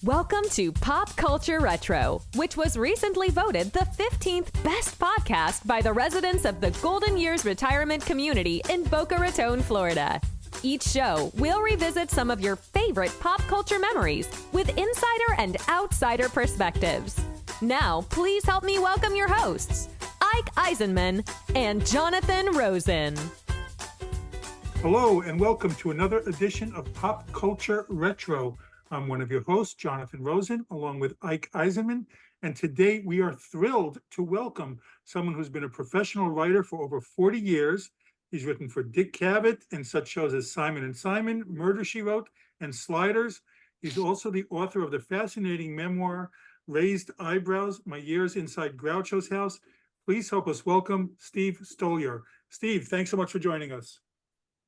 Welcome to Pop Culture Retro, which was recently voted the 15th best podcast by the residents of the Golden Years Retirement Community in Boca Raton, Florida. Each show, we'll revisit some of your favorite pop culture memories with insider and outsider perspectives. Now, please help me welcome your hosts, Ike Eisenmann and Jonathan Rosen. Hello, and welcome to another edition of Pop Culture Retro. I'm one of your hosts, Jonathan Rosen, along with Ike Eisenmann, and today we are thrilled to welcome someone who's been a professional writer for over 40 years. He's written for Dick Cavett and such shows as Simon and Simon, Murder, She Wrote, and Sliders. He's also the author of the fascinating memoir, Raised Eyebrows, My Years Inside Groucho's House. Please help us welcome Steve Stoliar. Steve, thanks so much for joining us.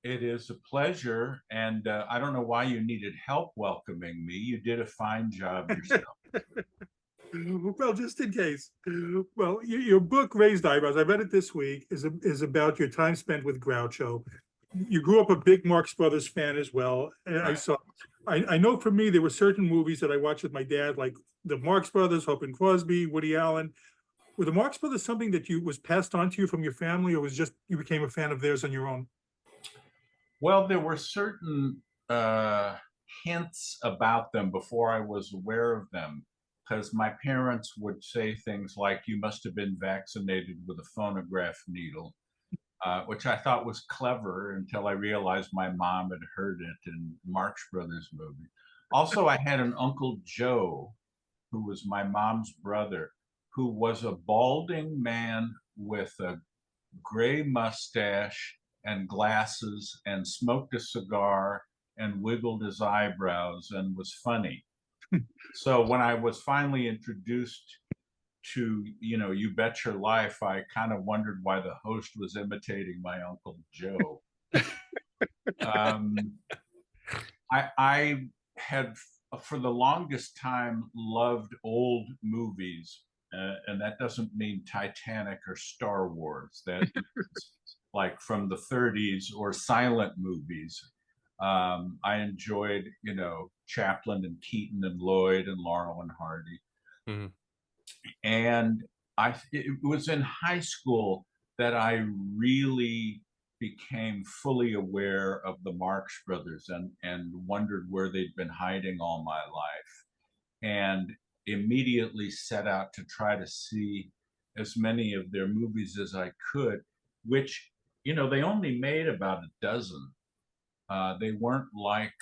It is a pleasure, and I don't know why you needed help welcoming me. You did a fine job yourself. Well, just in case. Well, your book, Raised Eyebrows, I read it this week, is about your time spent with Groucho. You grew up a big Marx Brothers fan as well. And I know for me, there were certain movies that I watched with my dad, like the Marx Brothers, Hope and Crosby, Woody Allen. Were the Marx Brothers something that was passed on to you from your family, or was just you became a fan of theirs on your own? Well, there were certain hints about them before I was aware of them, because my parents would say things like, "You must have been vaccinated with a phonograph needle," which I thought was clever until I realized my mom had heard it in Marx Brothers movie. Also, I had an Uncle Joe, who was my mom's brother, who was a balding man with a gray mustache and glasses and smoked a cigar and wiggled his eyebrows and was funny. So when I was finally introduced to, You Bet Your Life, I kind of wondered why the host was imitating my Uncle Joe. I had, for the longest time, loved old movies. And that doesn't mean Titanic or Star Wars. That like from the 30s or silent movies. I enjoyed, Chaplin and Keaton and Lloyd and Laurel and Hardy. Mm-hmm. And it was in high school that I really became fully aware of the Marx Brothers and wondered where they'd been hiding all my life. And immediately set out to try to see as many of their movies as I could, which, they only made about a dozen. They weren't like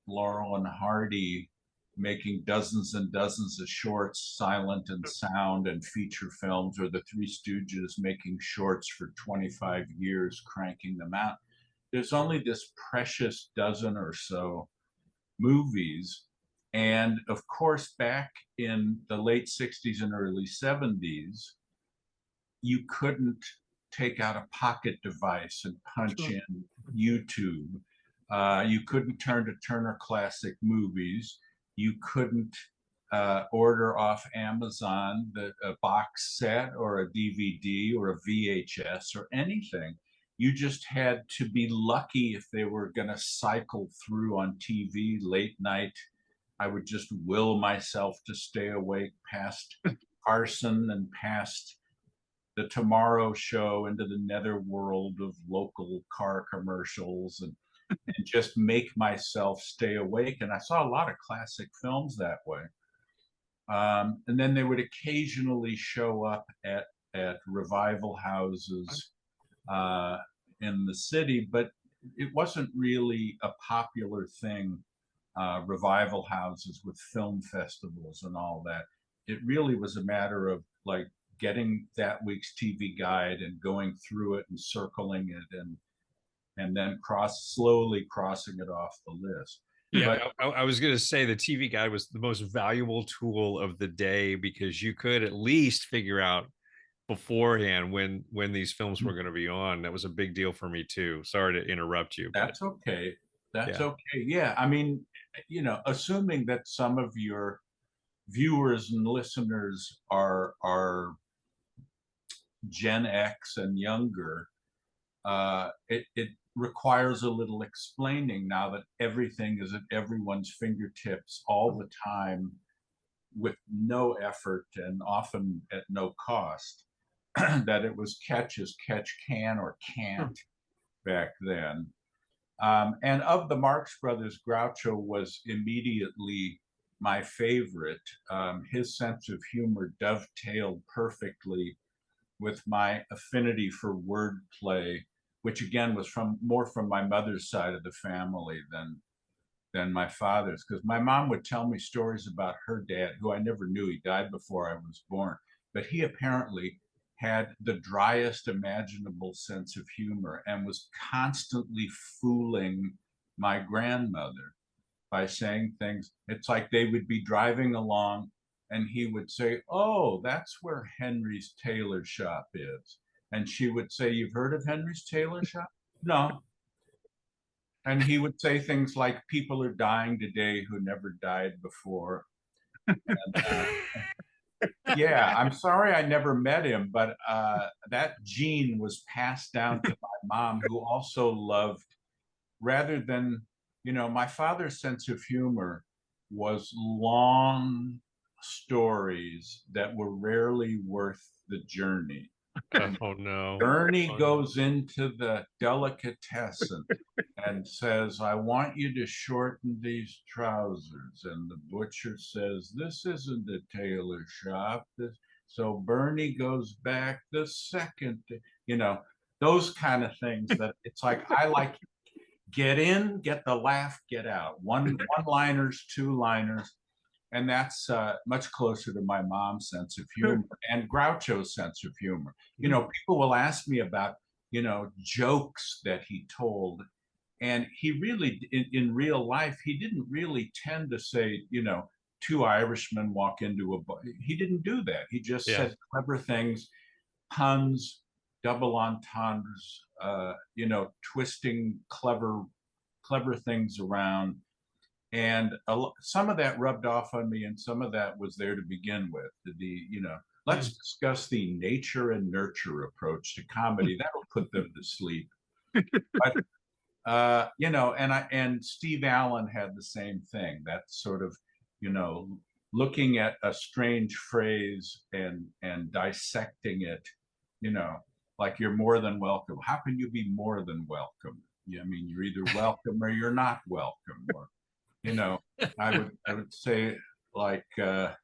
Laurel and Hardy making dozens and dozens of shorts, silent and sound and feature films, or the Three Stooges making shorts for 25 years, cranking them out. There's only this precious dozen or so movies. And of course, back in the late 60s and early 70s, you couldn't take out a pocket device and punch in YouTube. You couldn't turn to Turner Classic Movies. You couldn't order off Amazon a box set or a DVD or a VHS or anything. You just had to be lucky if they were going to cycle through on TV late night. I would just will myself to stay awake past Carson and past the Tomorrow Show into the netherworld of local car commercials and just make myself stay awake. And I saw a lot of classic films that way. And then they would occasionally show up at revival houses in the city, but it wasn't really a popular thing. Revival houses with film festivals and all that. It really was a matter of like getting that week's TV guide and going through it and circling it and then slowly crossing it off the list. Yeah, but I was going to say the TV guide was the most valuable tool of the day because you could at least figure out beforehand when these films were going to be on. That was a big deal for me too. Sorry to interrupt you. That's okay. That's okay. Yeah, I mean, assuming that some of your viewers and listeners are Gen X and younger, it requires a little explaining now that everything is at everyone's fingertips all the time with no effort and often at no cost, that it was catch as catch can or can't back then. And of the Marx Brothers, Groucho was immediately my favorite. His sense of humor dovetailed perfectly with my affinity for wordplay, which again was more from my mother's side of the family than my father's, because my mom would tell me stories about her dad, who I never knew. He died before I was born, but he apparently had the driest imaginable sense of humor and was constantly fooling my grandmother by saying things. It's like they would be driving along and he would say, "Oh, that's where Henry's tailor shop is." And she would say, "You've heard of Henry's tailor shop?" "No." And he would say things like, "People are dying today who never died before." And, yeah, I'm sorry I never met him, but that gene was passed down to my mom, who also loved, rather than, my father's sense of humor was long stories that were rarely worth the journey. Oh no. Bernie goes into the delicatessen and says, "I want you to shorten these trousers." And the butcher says, "This isn't a tailor shop." So Bernie goes back the second, those kind of things that it's like, I like, get in, get the laugh, get out. One-liners, two-liners. And that's much closer to my mom's sense of humor and Groucho's sense of humor. People will ask me about, jokes that he told. And he really, in real life, he didn't really tend to say, two Irishmen walk into a bar. He didn't do that. He just said clever things, puns, double entendres, twisting clever things around. And some of that rubbed off on me, and some of that was there to begin with. Let's discuss the nature and nurture approach to comedy. That'll put them to sleep. But and Steve Allen had the same thing. That sort of, looking at a strange phrase and dissecting it, like, "You're more than welcome." How can you be more than welcome? I mean, you're either welcome or you're not welcome. Or, I would say, like, I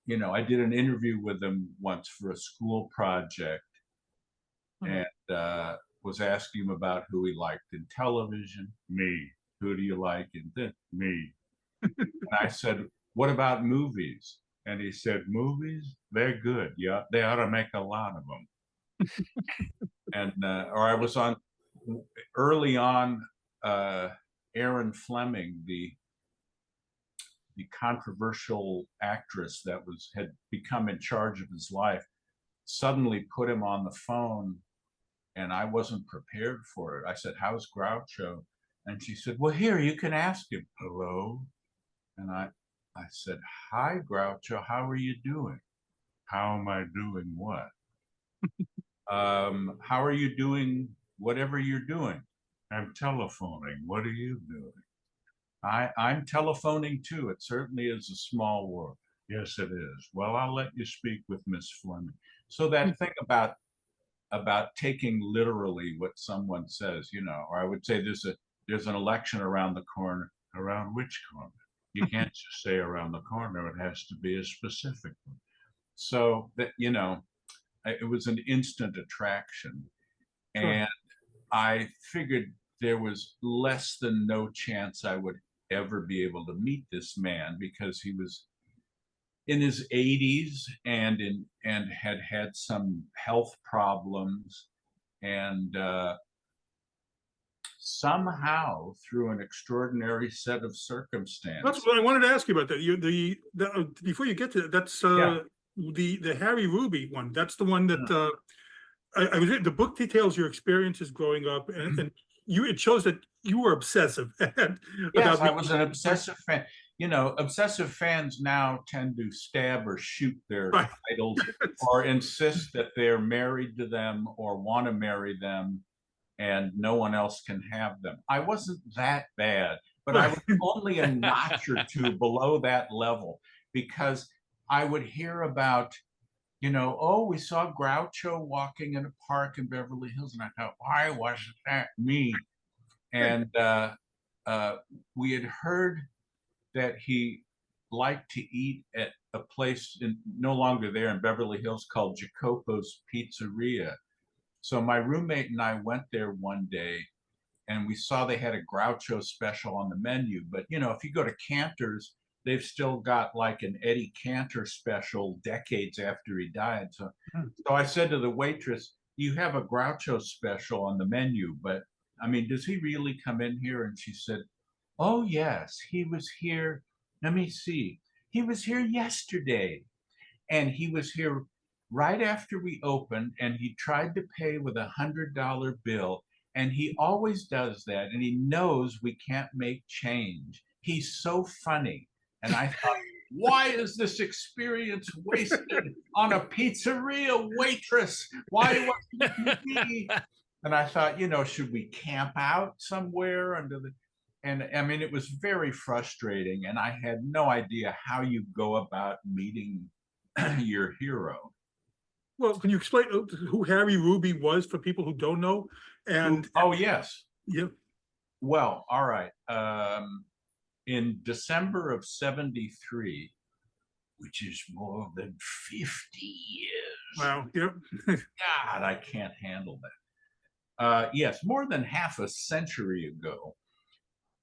did an interview with him once for a school project, and was asking him about who he liked in television. "Me." "Who do you like in this?" "Me." And I said, "What about movies?" And he said, "Movies? They're good. Yeah, they ought to make a lot of them." And or I was on early on. Aaron Fleming, the controversial actress that had become in charge of his life, suddenly put him on the phone, and I wasn't prepared for it. I said, "How's Groucho?" And she said, "Well, here, you can ask him." "Hello?" And I said, "Hi, Groucho, how are you doing?" "How am I doing what?" "How are you doing whatever you're doing?" "I'm telephoning. What are you doing?" I'm telephoning too. It certainly is a small world." "Yes, it is." "Well, I'll let you speak with Miss Fleming." So that thing about taking literally what someone says, or I would say there's an election around the corner. "Around which corner?" "You can't just say around the corner. It has to be a specific one." So that, it was an instant attraction. And I figured there was less than no chance I would ever be able to meet this man, because he was in his 80s and had some health problems, and somehow, through an extraordinary set of circumstances. That's what I wanted to ask you about. That before you get to that, that's the Harry Ruby one. That's the one that I was. The book details your experiences growing up, and it shows that you were obsessive. Yes, I was an obsessive fan. Obsessive fans now tend to stab or shoot their idols, or insist that they're married to them or want to marry them, and no one else can have them. I wasn't that bad, but I was only a notch or two below that level, because I would hear about, oh, we saw Groucho walking in a park in Beverly Hills, and I thought, why wasn't that me? And we had heard that he liked to eat at a place no longer there in Beverly Hills called Jacopo's Pizzeria. So my roommate and I went there one day, and we saw they had a Groucho special on the menu. But if you go to Cantor's, they've still got like an Eddie Cantor special decades after he died. So I said to the waitress, "You have a Groucho special on the menu, but I mean, does he really come in here?" And she said, "Oh yes, he was here. Let me see. He was here yesterday, and he was here right after we opened, and he tried to pay with $100 bill, and he always does that, and he knows we can't make change. He's so funny." And I thought, why is this experience wasted on a pizzeria waitress? Why wasn't it me? And I thought, should we camp out somewhere under the... And I mean, it was very frustrating, and I had no idea how you go about meeting your hero. Well, can you explain who Harry Ruby was for people who don't know? And oh yes, yeah. Well, all right. In December of '73, which is more than 50 years. Wow. Yep. God, I can't handle that. Yes, more than half a century ago,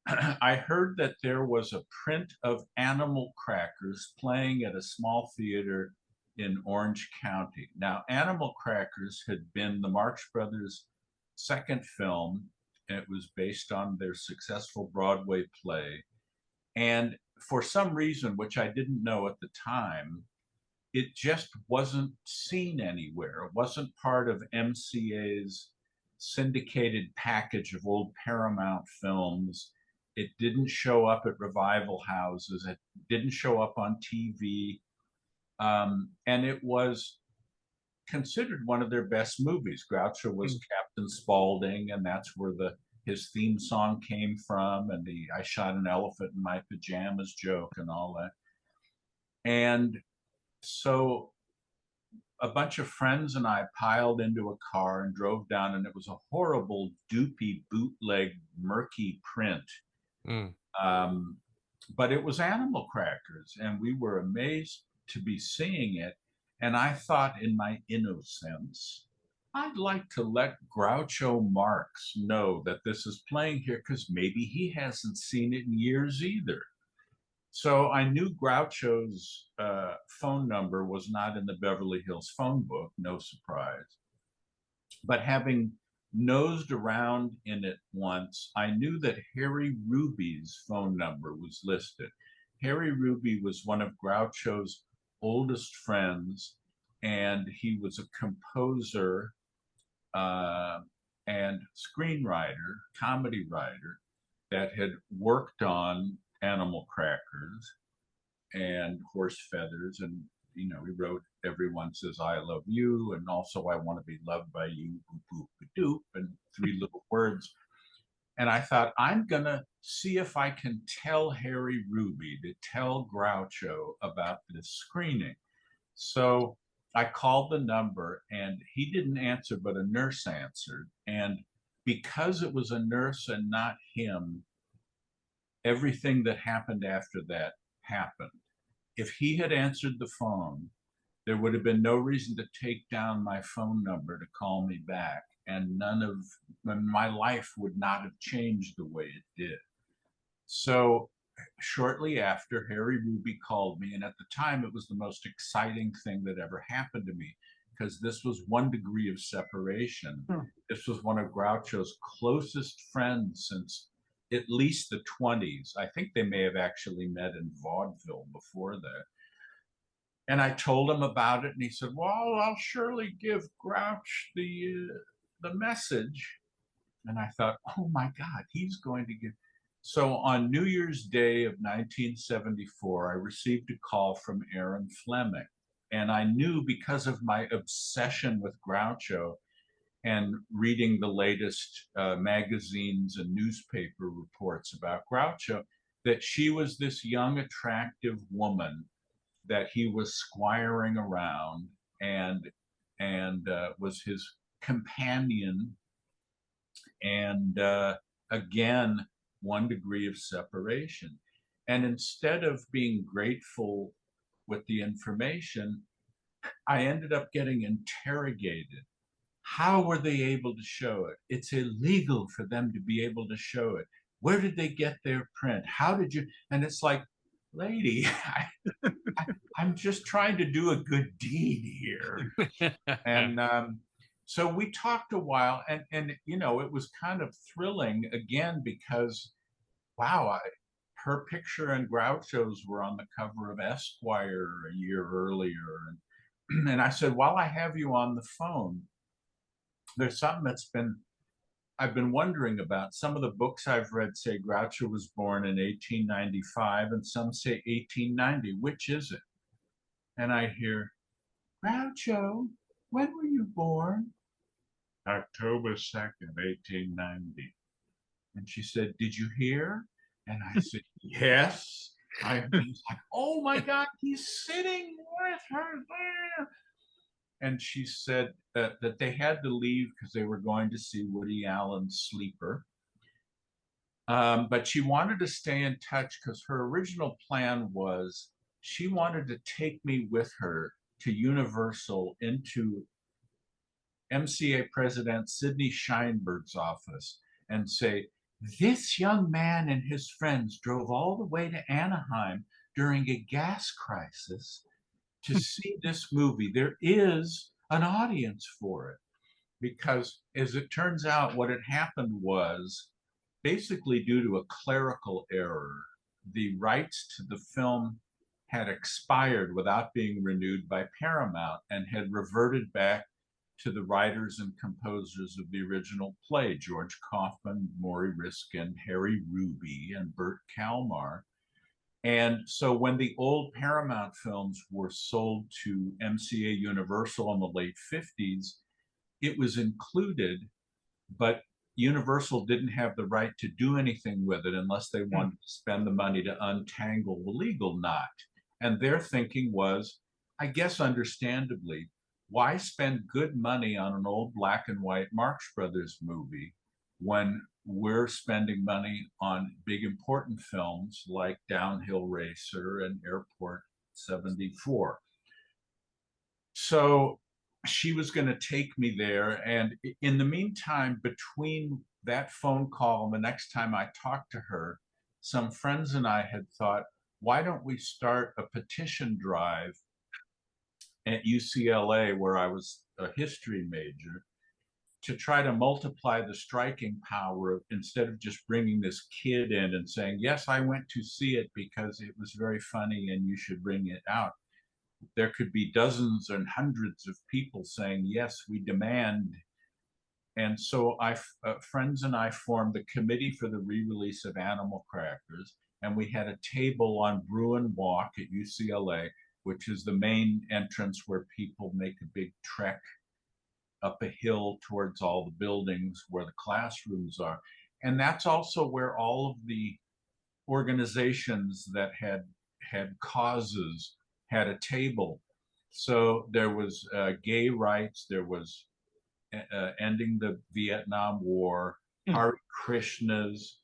I heard that there was a print of Animal Crackers playing at a small theater in Orange County. Now, Animal Crackers had been the Marx Brothers' second film. It was based on their successful Broadway play. And for some reason, which I didn't know at the time, it just wasn't seen anywhere. It wasn't part of MCA's syndicated package of old Paramount films. It didn't show up at revival houses. It didn't show up on TV. And it was considered one of their best movies. Groucho was Captain Spaulding, and that's where his theme song came from, and the "I shot an elephant in my pajamas" joke and all that. And so a bunch of friends and I piled into a car and drove down, and it was a horrible, doopy, bootleg, murky print. But it was Animal Crackers, and we were amazed to be seeing it. And I thought, in my innocence, I'd like to let Groucho Marx know that this is playing here, because maybe he hasn't seen it in years either. So I knew Groucho's phone number was not in the Beverly Hills phone book, no surprise. But having nosed around in it once, I knew that Harry Ruby's phone number was listed. Harry Ruby was one of Groucho's oldest friends, and he was a composer and screenwriter, comedy writer, that had worked on Animal Crackers and Horse Feathers, and he wrote "Everyone Says I Love You," and also "I Want to Be Loved by You," boop, boop, doop, and three little words. And I thought, I'm gonna see if I can tell Harry Ruby to tell Groucho about this screening. So I called the number, and he didn't answer, but a nurse answered. And because it was a nurse and not him, everything that happened after that happened. If he had answered the phone, there would have been no reason to take down my phone number to call me back, and my life would not have changed the way it did. So shortly after, Harry Ruby called me, and at the time it was the most exciting thing that ever happened to me, because this was 1 degree of separation. This was one of Groucho's closest friends since at least the 20s. I think they may have actually met in vaudeville before that. And I told him about it, and he said, "Well, I'll surely give Grouch the message." And I thought, oh my God, he's going to give. So on New Year's Day of 1974, I received a call from Aaron Fleming. And I knew, because of my obsession with Groucho, and reading the latest magazines and newspaper reports about Groucho, that she was this young, attractive woman that he was squiring around and was his companion. And again, one degree of separation. And instead of being grateful with the information, I ended up getting interrogated. How were they able to show it? It's illegal for them to be able to show it. Where did they get their print? How did you? And it's like, lady, I'm just trying to do a good deed here. And so we talked a while, and you know, it was kind of thrilling again because, wow, her picture and Groucho's were on the cover of Esquire a year earlier. And I said, while I have you on the phone, there's something I've been wondering about. Some of the books I've read say Groucho was born in 1895, and some say 1890. Which is it? And I hear, Groucho, when were you born? October 2nd, 1890. And she said, did you hear? And I said, yes. I was like, oh my God, he's sitting with her there. And she said that they had to leave because they were going to see Woody Allen's Sleeper. But she wanted to stay in touch because her original plan was she wanted to take me with her to Universal into MCA President Sidney Sheinberg's office and say, this young man and his friends drove all the way to Anaheim during a gas crisis to see this movie. There is an audience for it. Because as it turns out, what had happened was basically due to a clerical error, the rights to the film had expired without being renewed by Paramount and had reverted back to the writers and composers of the original play, George Kaufman, Maury Riskin, Harry Ruby, and Burt Kalmar. And so when the old Paramount films were sold to MCA Universal in the late 50s, it was included, but Universal didn't have the right to do anything with it unless they wanted to spend the money to untangle the legal knot. And their thinking was, I guess understandably, why spend good money on an old black and white Marx Brothers movie when we're spending money on big important films like Downhill Racer and Airport 74? So she was going to take me there. And in the meantime, between that phone call and the next time I talked to her, some friends and I had thought, why don't we start a petition drive at UCLA, where I was a history major, to try to multiply the striking power of, instead of just bringing this kid in and saying, yes, I went to see it because it was very funny and you should bring it out. There could be dozens and hundreds of people saying, yes, we demand. And so friends and I formed the committee for the re-release of Animal Crackers, and we had a table on Bruin Walk at UCLA, which is the main entrance where people make a big trek up a hill towards all the buildings where the classrooms are. And that's also where all of the organizations that had causes had a table. So there was gay rights, there was ending the Vietnam War, Hare Krishnas,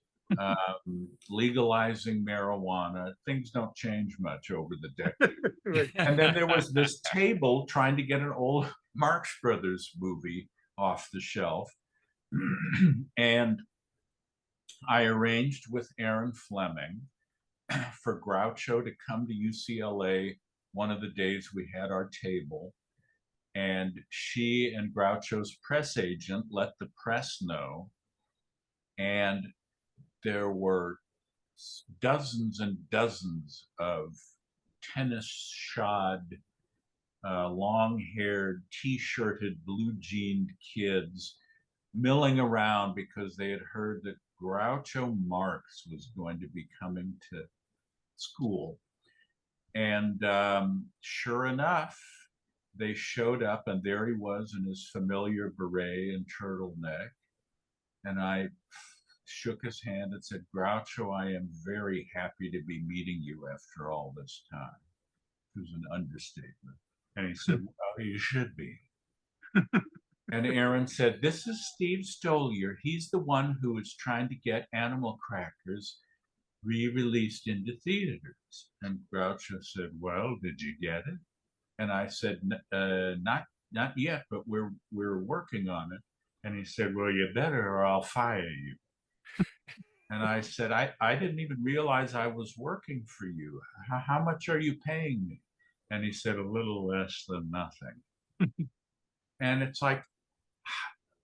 legalizing marijuana. Things don't change much over the decade. And then there was this table trying to get an old Marx Brothers movie off the shelf. And I arranged with Aaron Fleming for Groucho to come to UCLA one of the days we had our table. And she and Groucho's press agent let the press know. And there were dozens and dozens of tennis-shod, long-haired, t-shirted, blue-jeaned kids milling around because they had heard that Groucho Marx was going to be coming to school. And sure enough, they showed up, and there he was in his familiar beret and turtleneck. And I shook his hand and said, Groucho, I am very happy to be meeting you after all this time. It was an understatement. And he said, well, you should be. And Aaron said, this is Steve Stoliar. He's the one who is trying to get Animal Crackers re-released into theaters. And Groucho said, well, did you get it? And I said, not yet, but we're working on it. And he said, well, you better or I'll fire you. And I said, I didn't even realize I was working for you. How much are you paying me? And he said, a little less than nothing. And it's like,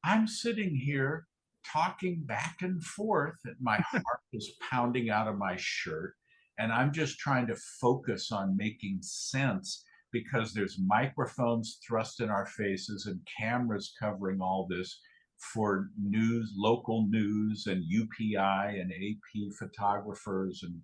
I'm sitting here talking back and forth, and my heart is pounding out of my shirt. And I'm just trying to focus on making sense, because there's microphones thrust in our faces and cameras covering all this for news, local news, and UPI and AP photographers. And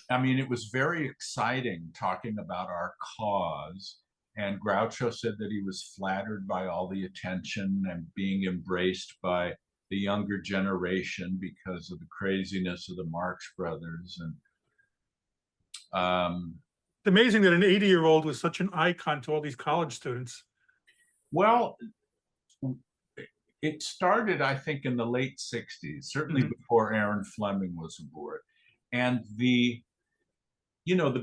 I mean, it was very exciting talking about our cause. And Groucho said that he was flattered by all the attention and being embraced by the younger generation because of the craziness of the Marx Brothers. And it's amazing that an 80-year-old was such an icon to all these college students. Well, it started, I think, in the late 60s, certainly before Aaron Fleming was aboard. And the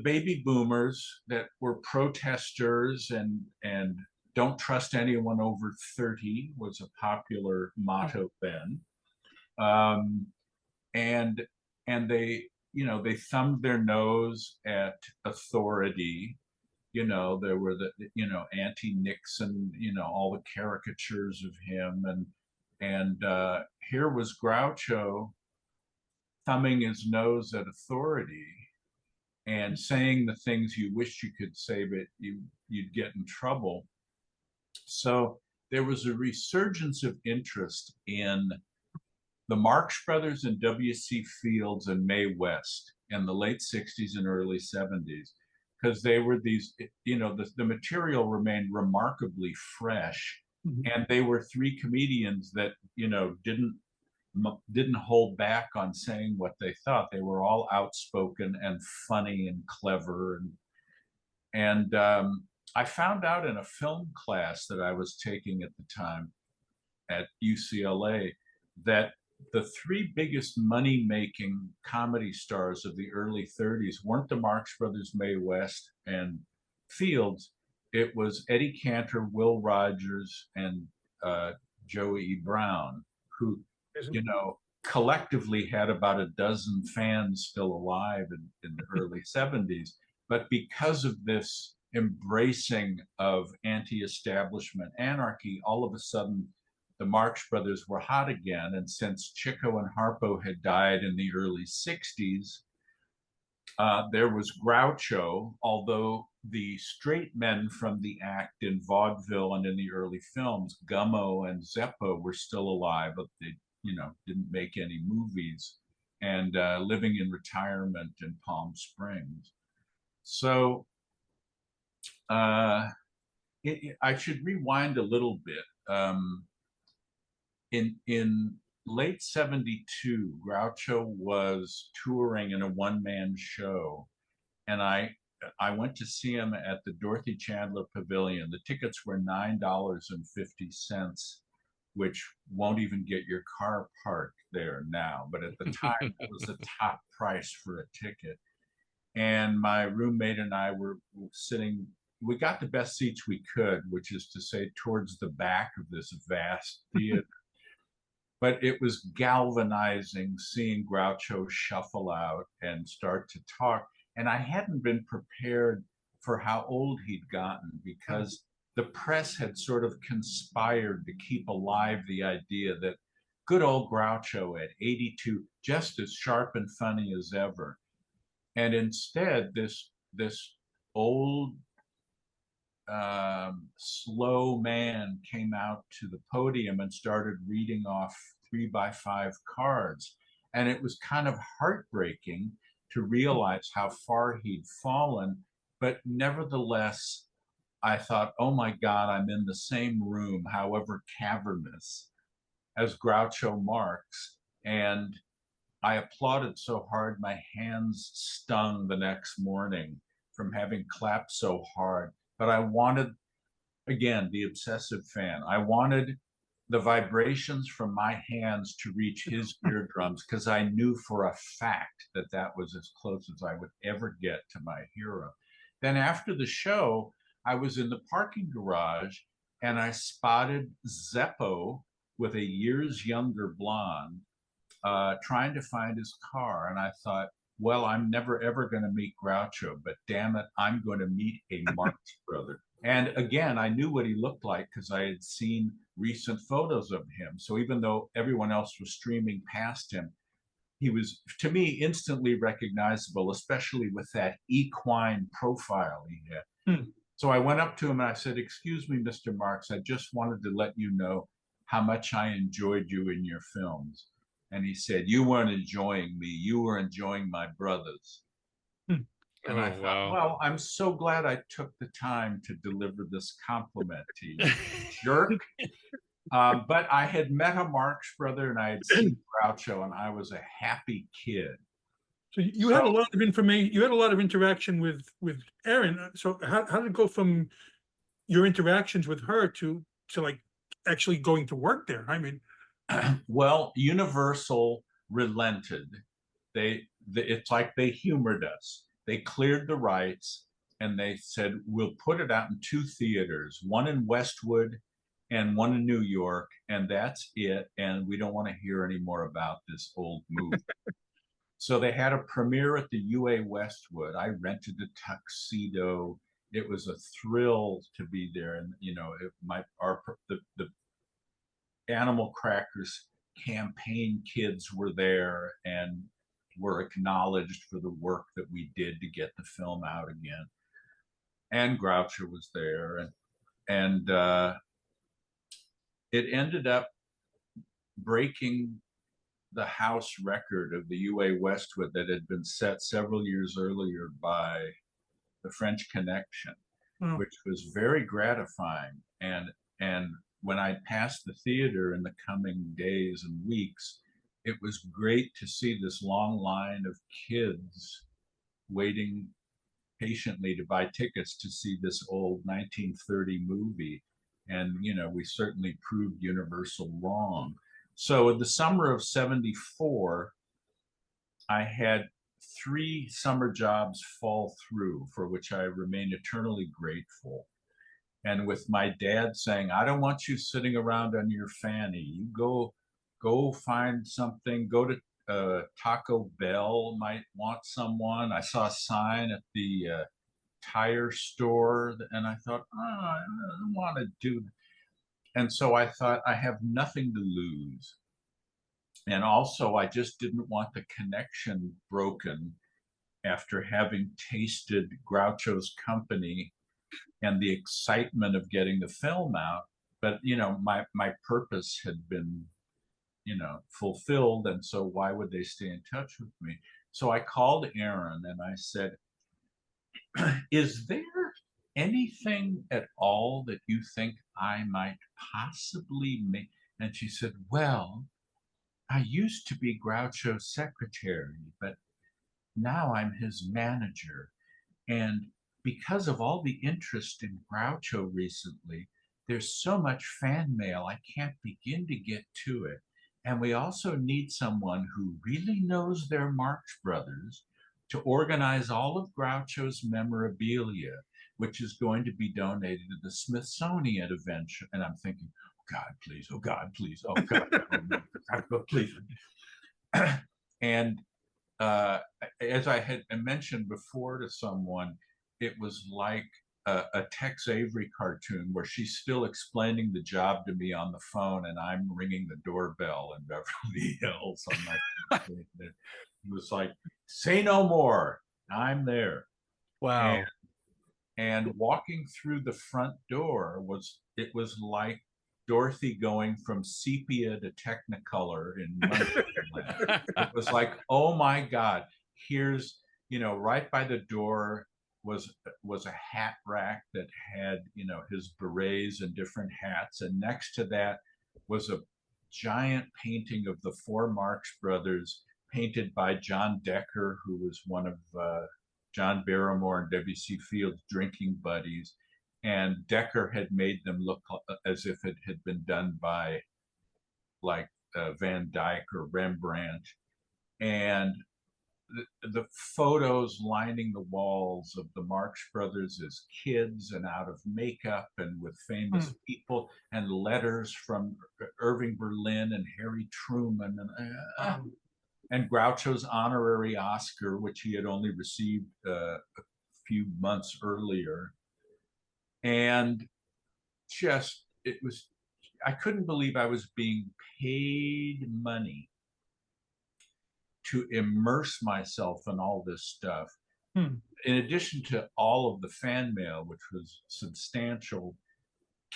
baby boomers that were protesters and don't trust anyone over 30 was a popular motto then. And they thumbed their nose at authority. There were the, anti-Nixon, all the caricatures of him. And here was Groucho thumbing his nose at authority and saying the things you wish you could say, but you'd get in trouble. So there was a resurgence of interest in the Marx Brothers and W.C. Fields and Mae West in the late 60s and early 70s, because they were these, the material remained remarkably fresh. And they were three comedians that, didn't hold back on saying what they thought. They were all outspoken and funny and clever. And I found out in a film class that I was taking at the time at UCLA that the three biggest money-making comedy stars of the early 30s weren't the Marx Brothers, Mae West, and Fields. It was Eddie Cantor, Will Rogers, and Joey E. Brown, who collectively had about a dozen fans still alive in the early 70s. But because of this embracing of anti-establishment anarchy, all of a sudden the Marx Brothers were hot again. And since Chico and Harpo had died in the early 60s, there was Groucho, although the straight men from the act in vaudeville and in the early films, Gummo and Zeppo, were still alive, but they didn't make any movies, and living in retirement in Palm Springs. So I should rewind a little bit. In late 72, Groucho was touring in a one-man show, and I went to see him at the Dorothy Chandler Pavilion. The tickets were $9.50, which won't even get your car parked there now. But at the time, it was the top price for a ticket. And my roommate and I were sitting, we got the best seats we could, which is to say towards the back of this vast theater. But it was galvanizing seeing Groucho shuffle out and start to talk. And I hadn't been prepared for how old he'd gotten, because the press had sort of conspired to keep alive the idea that good old Groucho at 82, just as sharp and funny as ever. And instead, this old, slow man came out to the podium and started reading off 3x5 cards. And it was kind of heartbreaking to realize how far he'd fallen, but nevertheless, I thought, oh my God, I'm in the same room, however cavernous, as Groucho Marx. And I applauded so hard, my hands stung the next morning from having clapped so hard. But I wanted, again, the obsessive fan, I wanted the vibrations from my hands to reach his eardrums, because I knew for a fact that that was as close as I would ever get to my hero. Then after the show, I was in the parking garage and I spotted Zeppo with a years younger blonde trying to find his car. And I thought, well, I'm never ever going to meet Groucho, but damn it, I'm going to meet a Marx brother. And again, I knew what he looked like because I had seen recent photos of him. So even though everyone else was streaming past him, he was, to me, instantly recognizable, especially with that equine profile he had. So I went up to him and I said, excuse me, Mr. Marx, I just wanted to let you know how much I enjoyed you in your films. And he said, you weren't enjoying me, you were enjoying my brothers. And I thought, well, I'm so glad I took the time to deliver this compliment to you, jerk. But I had met a Marx brother and I had seen Groucho, and I was a happy kid. So you had a lot of information. You had a lot of interaction with Erin. So how did it go from your interactions with her to like actually going to work there? I mean, well, Universal relented. It's like they humored us. They cleared the rights and they said, we'll put it out in 2 theaters, one in Westwood and one in New York, and that's it. And we don't want to hear any more about this old movie. So they had a premiere at the UA Westwood. I rented a tuxedo. It was a thrill to be there. And, you know, the Animal Crackers campaign kids were there and were acknowledged for the work that we did to get the film out again. And Groucho was there. And it ended up breaking the house record of the UA Westwood that had been set several years earlier by the French Connection, which was very gratifying. And when I passed the theater in the coming days and weeks, it was great to see this long line of kids waiting patiently to buy tickets to see this old 1930 movie. And, you know, we certainly proved Universal wrong. So in the summer of '74, I had 3 summer jobs fall through, for which I remain eternally grateful. And with my dad saying, I don't want you sitting around on your fanny. You go find something, go to Taco Bell, might want someone. I saw a sign at the tire store and I thought, oh, I don't want to do that. And so I thought, I have nothing to lose. And also, I just didn't want the connection broken after having tasted Groucho's company and the excitement of getting the film out. But, you know, my purpose had been, you know, fulfilled. And so why would they stay in touch with me? So I called Erin and I said, is there anything at all that you think I might possibly make? And she said, well, I used to be Groucho's secretary, but now I'm his manager. And because of all the interest in Groucho recently, there's so much fan mail, I can't begin to get to it. And we also need someone who really knows their Marx Brothers to organize all of Groucho's memorabilia, which is going to be donated to the Smithsonian eventually. And I'm thinking, oh God, please, oh God, please, oh God, oh, please. And as I had mentioned before to someone, it was like a Tex Avery cartoon where she's still explaining the job to me on the phone and I'm ringing the doorbell in Beverly Hills on my it was like, say no more, I'm there. Wow. And walking through the front door was like Dorothy going from sepia to Technicolor in Wonderland. It was like, oh my God, here's, you know, right by the door was a hat rack that had, you know, his berets and different hats, and next to that was a giant painting of the four Marx brothers, painted by John Decker, who was one of John Barrymore and W.C. Field's drinking buddies. And Decker had made them look as if it had been done by like Van Dyck or Rembrandt. And the photos lining the walls of the Marx brothers as kids and out of makeup and with famous people, and letters from Irving Berlin and Harry Truman and Groucho's honorary Oscar, which he had only received a few months earlier. And just, it was, I couldn't believe I was being paid money to immerse myself in all this stuff. In addition to all of the fan mail, which was substantial,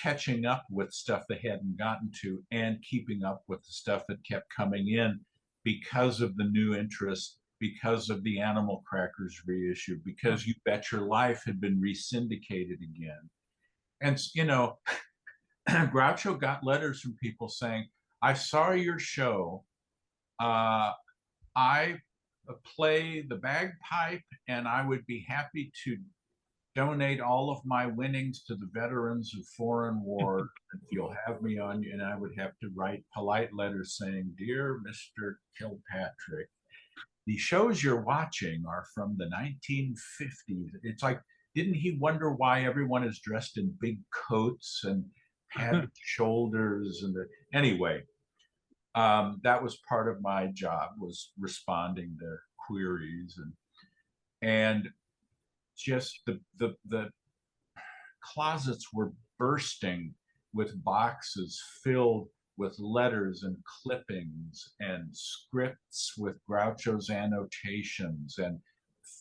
catching up with stuff they hadn't gotten to and keeping up with the stuff that kept coming in because of the new interest, because of the Animal Crackers reissue, because You Bet Your Life had been re-syndicated again. And, you know, Groucho got letters from people saying, I saw your show. I play the bagpipe, and I would be happy to donate all of my winnings to the veterans of foreign war if you'll have me on. And I would have to write polite letters saying, Dear Mr. Kilpatrick, the shows you're watching are from the 1950s. It's like, didn't he wonder why everyone is dressed in big coats and padded shoulders? And anyway, that was part of my job, was responding to queries, and just the closets were bursting with boxes filled with letters and clippings and scripts with Groucho's annotations and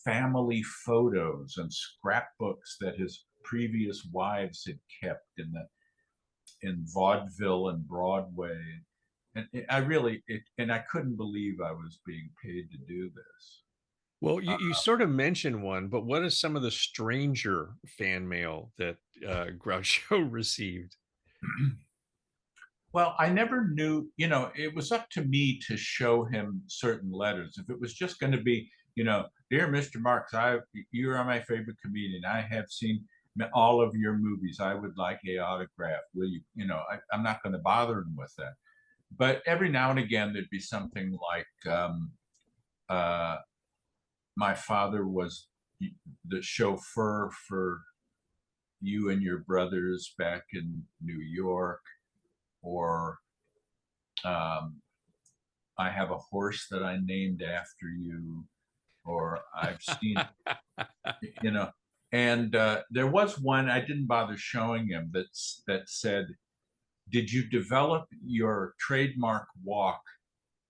family photos and scrapbooks that his previous wives had kept in vaudeville and Broadway. And I couldn't believe I was being paid to do this. Well, you sort of mentioned one, but what is some of the stranger fan mail that Groucho received? Well, I never knew, you know, it was up to me to show him certain letters. If it was just going to be, you know, Dear Mr. Marx, you are my favorite comedian. I have seen all of your movies. I would like a autograph. Will you, you know, I'm not going to bother him with that. But every now and again, there'd be something like, my father was the chauffeur for you and your brothers back in New York, or I have a horse that I named after you, or I've seen, you know. And there was one I didn't bother showing him that said, did you develop your trademark walk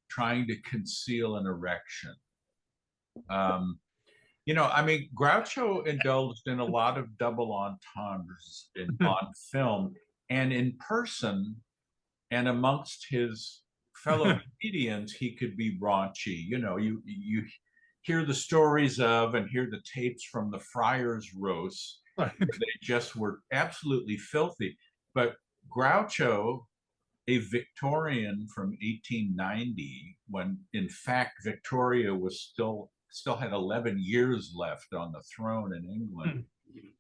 trying to conceal an erection? You know, I mean, Groucho indulged in a lot of double entendres on film and in person, and amongst his fellow comedians, he could be raunchy. You know, you hear the stories of and hear the tapes from the Friars roasts. They just were absolutely filthy. But Groucho, a Victorian from 1890, when in fact Victoria was still had 11 years left on the throne in England,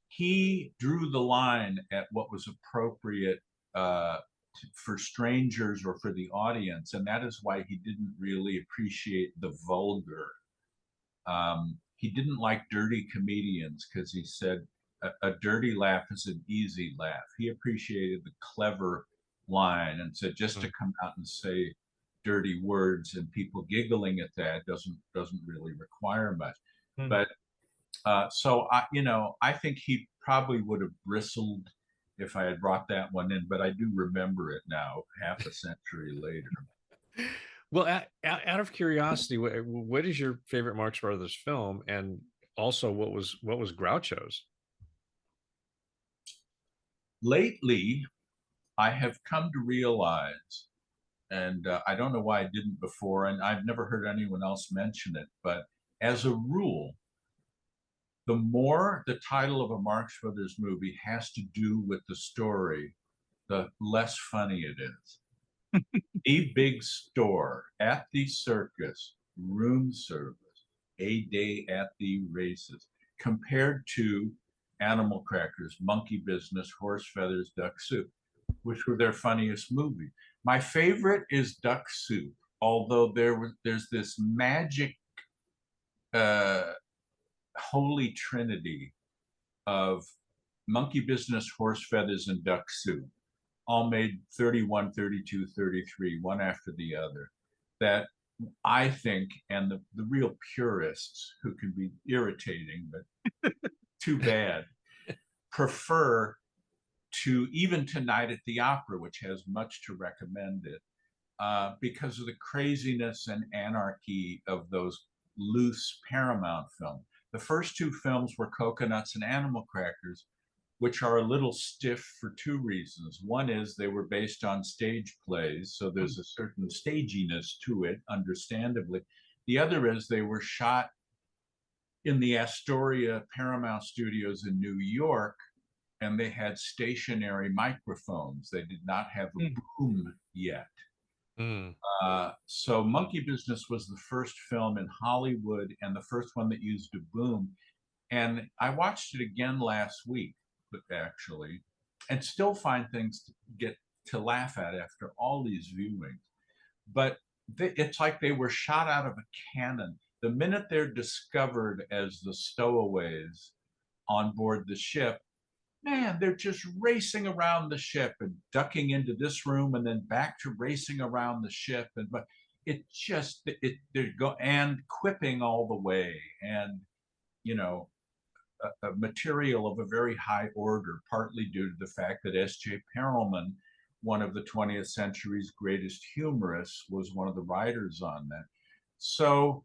he drew the line at what was appropriate for strangers or for the audience, and that is why he didn't really appreciate the vulgar. He didn't like dirty comedians because he said a dirty laugh is an easy laugh. He appreciated the clever line and said just to come out and say dirty words and people giggling at that doesn't really require much. But so I think he probably would have bristled if I had brought that one in, but I do remember it now, half a century later. Well, out of curiosity, what is your favorite Marx Brothers film, and also what was Groucho's? Lately, I have come to realize, and I don't know why I didn't before, and I've never heard anyone else mention it, but as a rule, the more the title of a Marx Brothers movie has to do with the story, the less funny it is. A big store, at the circus, room service, a day at the races, compared to Animal Crackers, Monkey Business, Horse Feathers, Duck Soup, which were their funniest movies. My favorite is Duck Soup, although there's this magic holy trinity of Monkey Business, Horse Feathers, and Duck Soup, all made 31, 32, 33, one after the other, that I think, and the real purists who can be irritating, but too bad, prefer to even to Night at the Opera, which has much to recommend it, because of the craziness and anarchy of those loose Paramount films. The first two films were Coconuts and Animal Crackers, which are a little stiff for two reasons. One is they were based on stage plays, so there's a certain staginess to it, understandably. The other is they were shot in the Astoria Paramount Studios in New York, and they had stationary microphones. They did not have a boom yet. So Monkey Business was the first film in Hollywood and the first one that used a boom. And I watched it again last week, actually, and still find things to get to laugh at after all these viewings. But it's like they were shot out of a cannon. The minute they're discovered as the stowaways on board the ship, man, they're just racing around the ship and ducking into this room and then back to racing around the ship. And but it just they're and quipping all the way, and you know, a material of a very high order, partly due to the fact that S.J. Perelman, one of the 20th century's greatest humorists, was one of the writers on that. So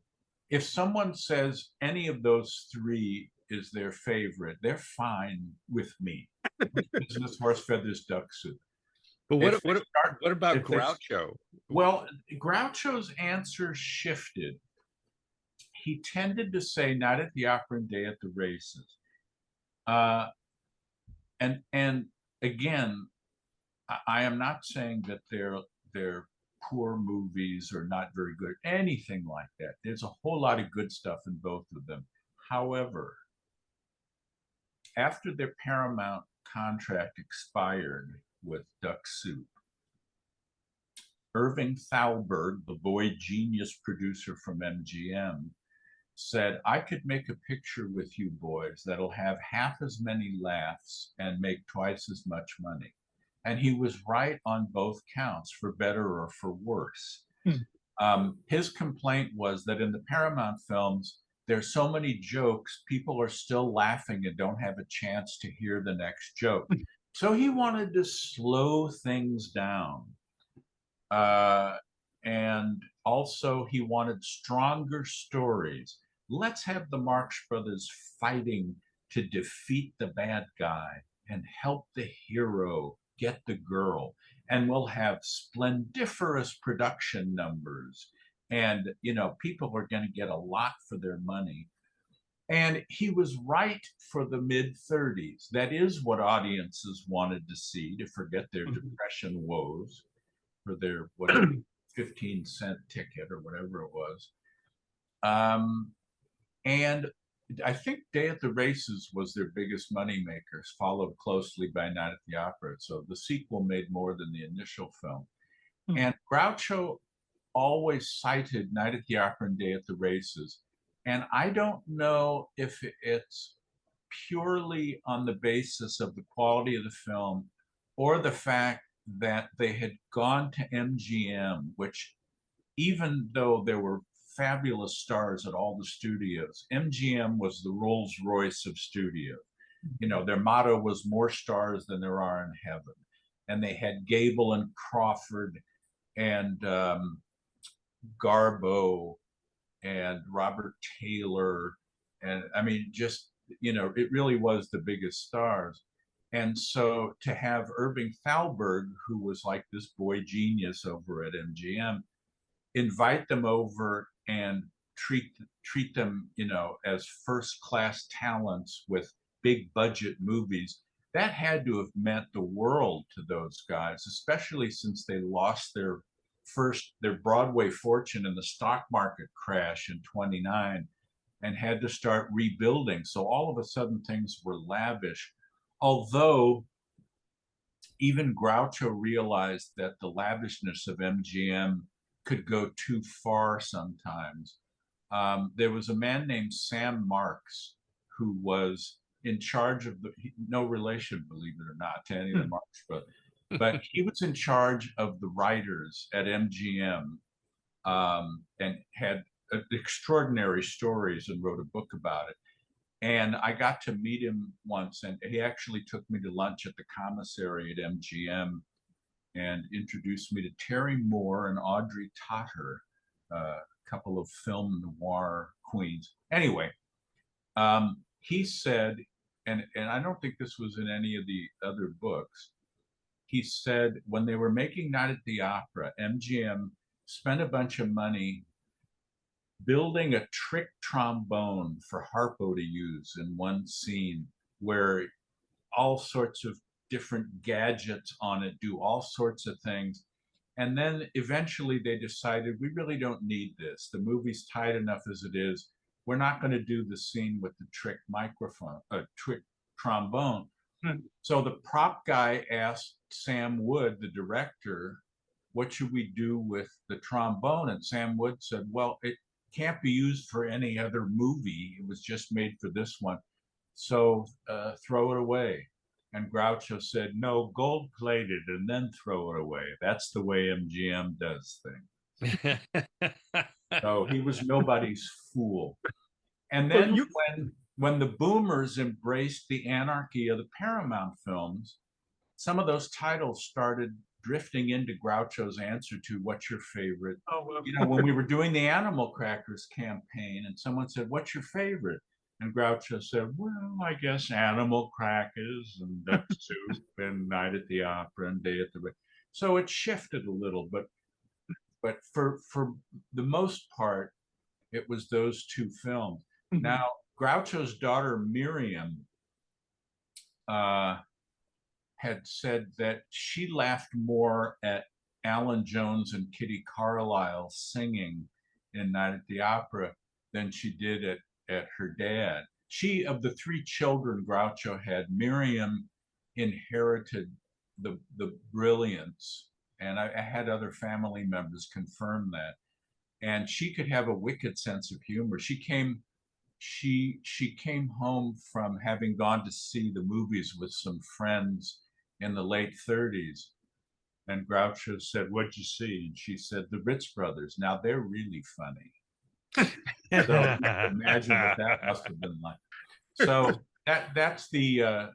if someone says any of those three is their favorite, they're fine with me. Business, Horse Feathers, Duck Soup. But what about Groucho? Well, Groucho's answer shifted. He tended to say Night at the Opera and Day at the Races. And again, I am not saying that they're poor movies or not very good, anything like that. There's a whole lot of good stuff in both of them. However, after their Paramount contract expired with Duck Soup, Irving Thalberg, the boy genius producer from MGM, said, I could make a picture with you boys that'll have half as many laughs and make twice as much money. And he was right on both counts, for better or for worse. His complaint was that in the Paramount films, there's so many jokes, people are still laughing and don't have a chance to hear the next joke. So he wanted to slow things down. And also he wanted stronger stories. Let's have the Marx Brothers fighting to defeat the bad guy and help the hero get the girl. And we'll have splendiferous production numbers. And, you know, people are going to get a lot for their money. And he was right for the mid-30s. That is what audiences wanted to see, to forget their depression woes for their whatever 15-cent ticket or whatever it was. And I think Day at the Races was their biggest moneymaker, followed closely by Night at the Opera. So the sequel made more than the initial film. And Groucho always cited Night at the Opera and Day at the Races. And I don't know if it's purely on the basis of the quality of the film or the fact that they had gone to MGM, which even though there were fabulous stars at all the studios, MGM was the Rolls Royce of studios. You know, their motto was more stars than there are in heaven. And they had Gable and Crawford and Garbo and Robert Taylor. And I mean, just, you know, it really was the biggest stars. And so to have Irving Thalberg, who was like this boy genius over at MGM, invite them over and treat them, as first class talents with big budget movies. That had to have meant the world to those guys, especially since they lost their Broadway fortune in the stock market crash in 29 and had to start rebuilding. So all of a sudden things were lavish. Although even Groucho realized that the lavishness of MGM could go too far sometimes. There was a man named Sam Marx who was in charge of no relation, believe it or not, to any of the Marx brothers, but he was in charge of the writers at MGM, and had extraordinary stories and wrote a book about it. And I got to meet him once, and he actually took me to lunch at the commissary at MGM and introduced me to Terry Moore and Audrey Totter, a couple of film noir queens. Anyway, he said, and I don't think this was in any of the other books, he said when they were making Night at the Opera, MGM spent a bunch of money building a trick trombone for Harpo to use in one scene, where all sorts of different gadgets on it do all sorts of things. And then eventually they decided, we really don't need this. The movie's tight enough as it is. We're not going to do the scene with the trick trick trombone. So the prop guy asked Sam Wood, the director, what should we do with the trombone? And Sam Wood said, well, it can't be used for any other movie. It was just made for this one. So throw it away. And Groucho said, no, gold plated and then throw it away. That's the way MGM does things. So he was nobody's fool. And then when the boomers embraced the anarchy of the Paramount films, some of those titles started drifting into Groucho's answer to what's your favorite. When we were doing the Animal Crackers campaign and someone said, what's your favorite? And Groucho said, well, I guess Animal Crackers and Duck Soup and Night at the Opera and Day at the Races. So it shifted a little, but for the most part, it was those two films. Mm-hmm. Now, Groucho's daughter, Miriam, had said that she laughed more at Alan Jones and Kitty Carlisle singing in Night at the Opera than she did at her dad. She, of the three children Groucho had, Miriam inherited the brilliance, and I had other family members confirm that. And she could have a wicked sense of humor. She came home from having gone to see the movies with some friends in the late 30s. And Groucho said, what'd you see? And she said, the Ritz Brothers. Now they're really funny. So imagine what that must have been like. So that's the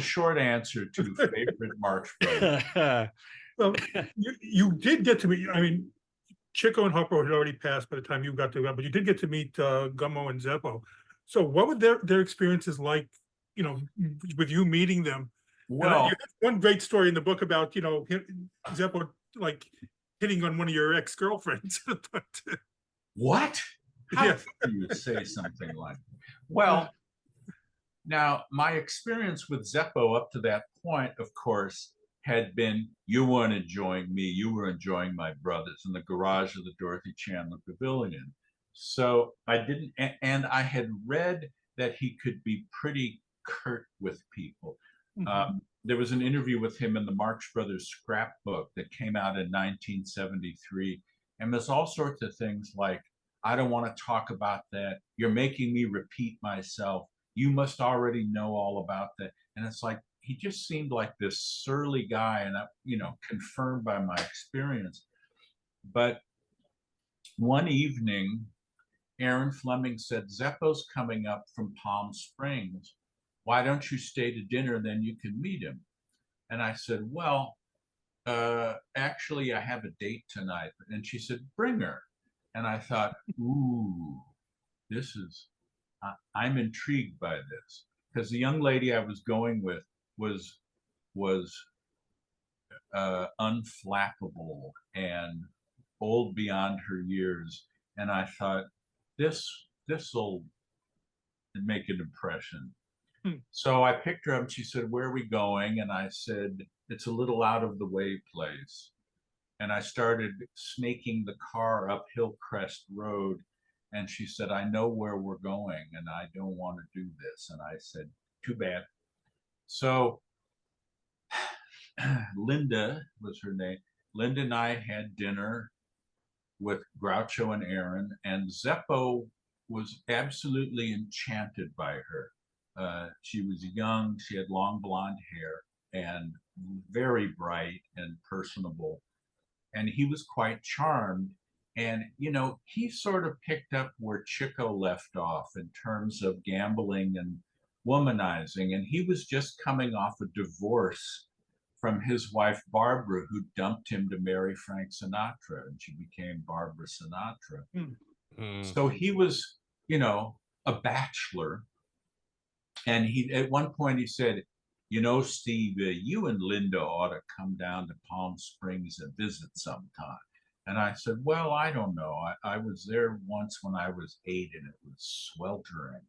short answer to favorite Marx Brothers. Well, you did get to meet, I mean, Chico and Harpo had already passed by the time you got to that, but you did get to meet Gummo and Zeppo. So what were their experiences like, with you meeting them? Well, you have one great story in the book about, Zeppo like hitting on one of your ex-girlfriends. What? How do you say something like that? Well, now my experience with Zeppo up to that point, of course, had been, you weren't enjoying me, you were enjoying my brothers in the garage of the Dorothy Chandler Pavilion. So I didn't, and I had read that he could be pretty curt with people. Mm-hmm. There was an interview with him in the Marx Brothers scrapbook that came out in 1973. And there's all sorts of things like, I don't want to talk about that. You're making me repeat myself. You must already know all about that. And it's like, he just seemed like this surly guy, and confirmed by my experience. But one evening, Aaron Fleming said, Zeppo's coming up from Palm Springs. Why don't you stay to dinner, then you can meet him? And I said, well, actually, I have a date tonight. And she said, bring her. And I thought, ooh, I'm intrigued by this. Because the young lady I was going with was unflappable and old beyond her years. And I thought, this'll make an impression. Hmm. So I picked her up and she said, "Where are we going?" And I said, "It's a little out of the way place." And I started snaking the car up Hillcrest Road. And she said, "I know where we're going and I don't want to do this." And I said, "Too bad." So Linda was her name. Linda and I had dinner with Groucho and Aaron, and Zeppo was absolutely enchanted by her. She was young, she had long blonde hair, and very bright and personable. And he was quite charmed. And, you know, he sort of picked up where Chico left off in terms of gambling and womanizing. And he was just coming off a divorce from his wife, Barbara, who dumped him to marry Frank Sinatra, and she became Barbara Sinatra. So he was, you know, a bachelor. And he, at one point he said, "You know, Steve, you and Linda ought to come down to Palm Springs and visit sometime." And I said, "Well, I don't know. I was there once when I was 8 and it was sweltering."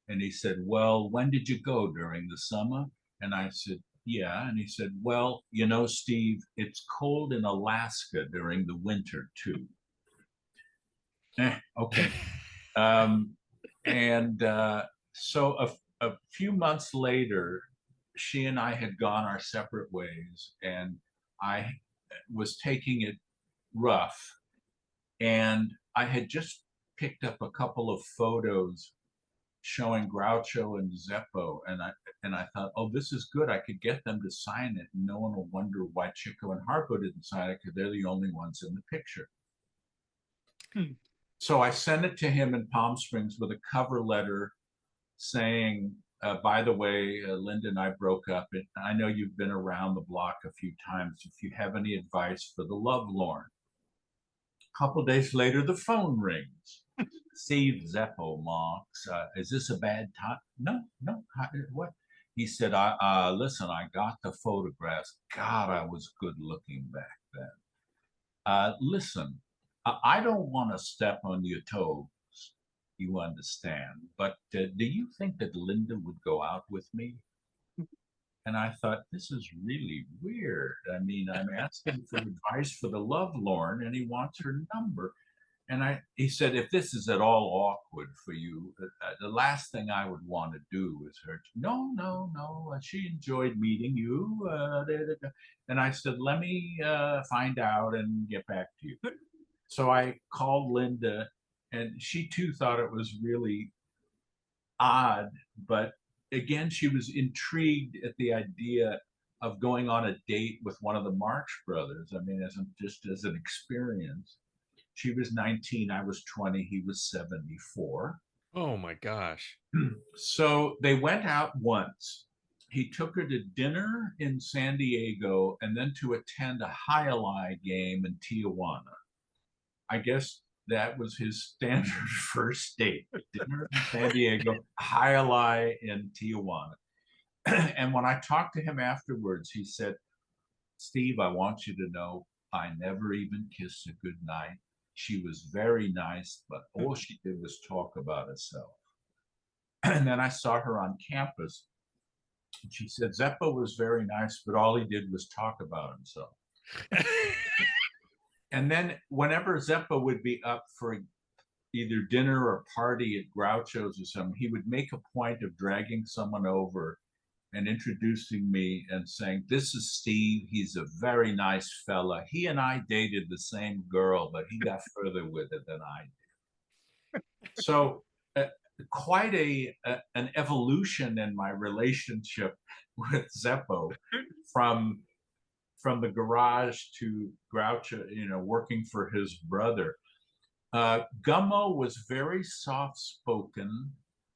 And he said, "Well, when did you go? During the summer?" And I said, "Yeah." And he said, "Well, you know, Steve, it's cold in Alaska during the winter too." Okay. So a few months later, she and I had gone our separate ways, and I was taking it rough. And I had just picked up a couple of photos showing Groucho and Zeppo, and I thought, "Oh, this is good. I could get them to sign it, and no one will wonder why Chico and Harpo didn't sign it, because they're the only ones in the picture." So I sent it to him in Palm Springs with a cover letter saying, "By the way, Linda and I broke up. And I know you've been around the block a few times. If you have any advice for the lovelorn." A couple of days later, the phone rings. "Steve Zeppo, Marx. Is this a bad time?" "No, no. What?" He said, "Listen, I got the photographs. God, I was good looking back then. Listen, I don't want to step on your toes, you understand, but do you think that Linda would go out with me?" And I thought, this is really weird. I mean, I'm asking for advice for the lovelorn, and he wants her number. And he said, "If this is at all awkward for you, the last thing I would want to do is hurt you." "No, no, no. She enjoyed meeting you." And I said, "Let me find out and get back to you." So I called Linda, and she too thought it was really odd, but again, she was intrigued at the idea of going on a date with one of the Marx brothers. I mean, just as an experience. She was 19, I was 20, he was 74. Oh my gosh. So they went out once. He took her to dinner in San Diego and then to attend a Highlight game in Tijuana. I guess that was his standard first date: dinner in San Diego, Highlight in Tijuana. And when I talked to him afterwards, he said, "Steve, I want you to know I never even kissed her goodnight. She was very nice, but all she did was talk about herself." And then I saw her on campus, and she said, "Zeppo was very nice, but all he did was talk about himself." And then whenever Zeppo would be up for either dinner or party at Groucho's or something, he would make a point of dragging someone over and introducing me and saying, "This is Steve. He's a very nice fella. He and I dated the same girl, but he got further with it than I did." So quite an evolution in my relationship with Zeppo from the garage to Groucho, you know, working for his brother. Gummo was very soft-spoken,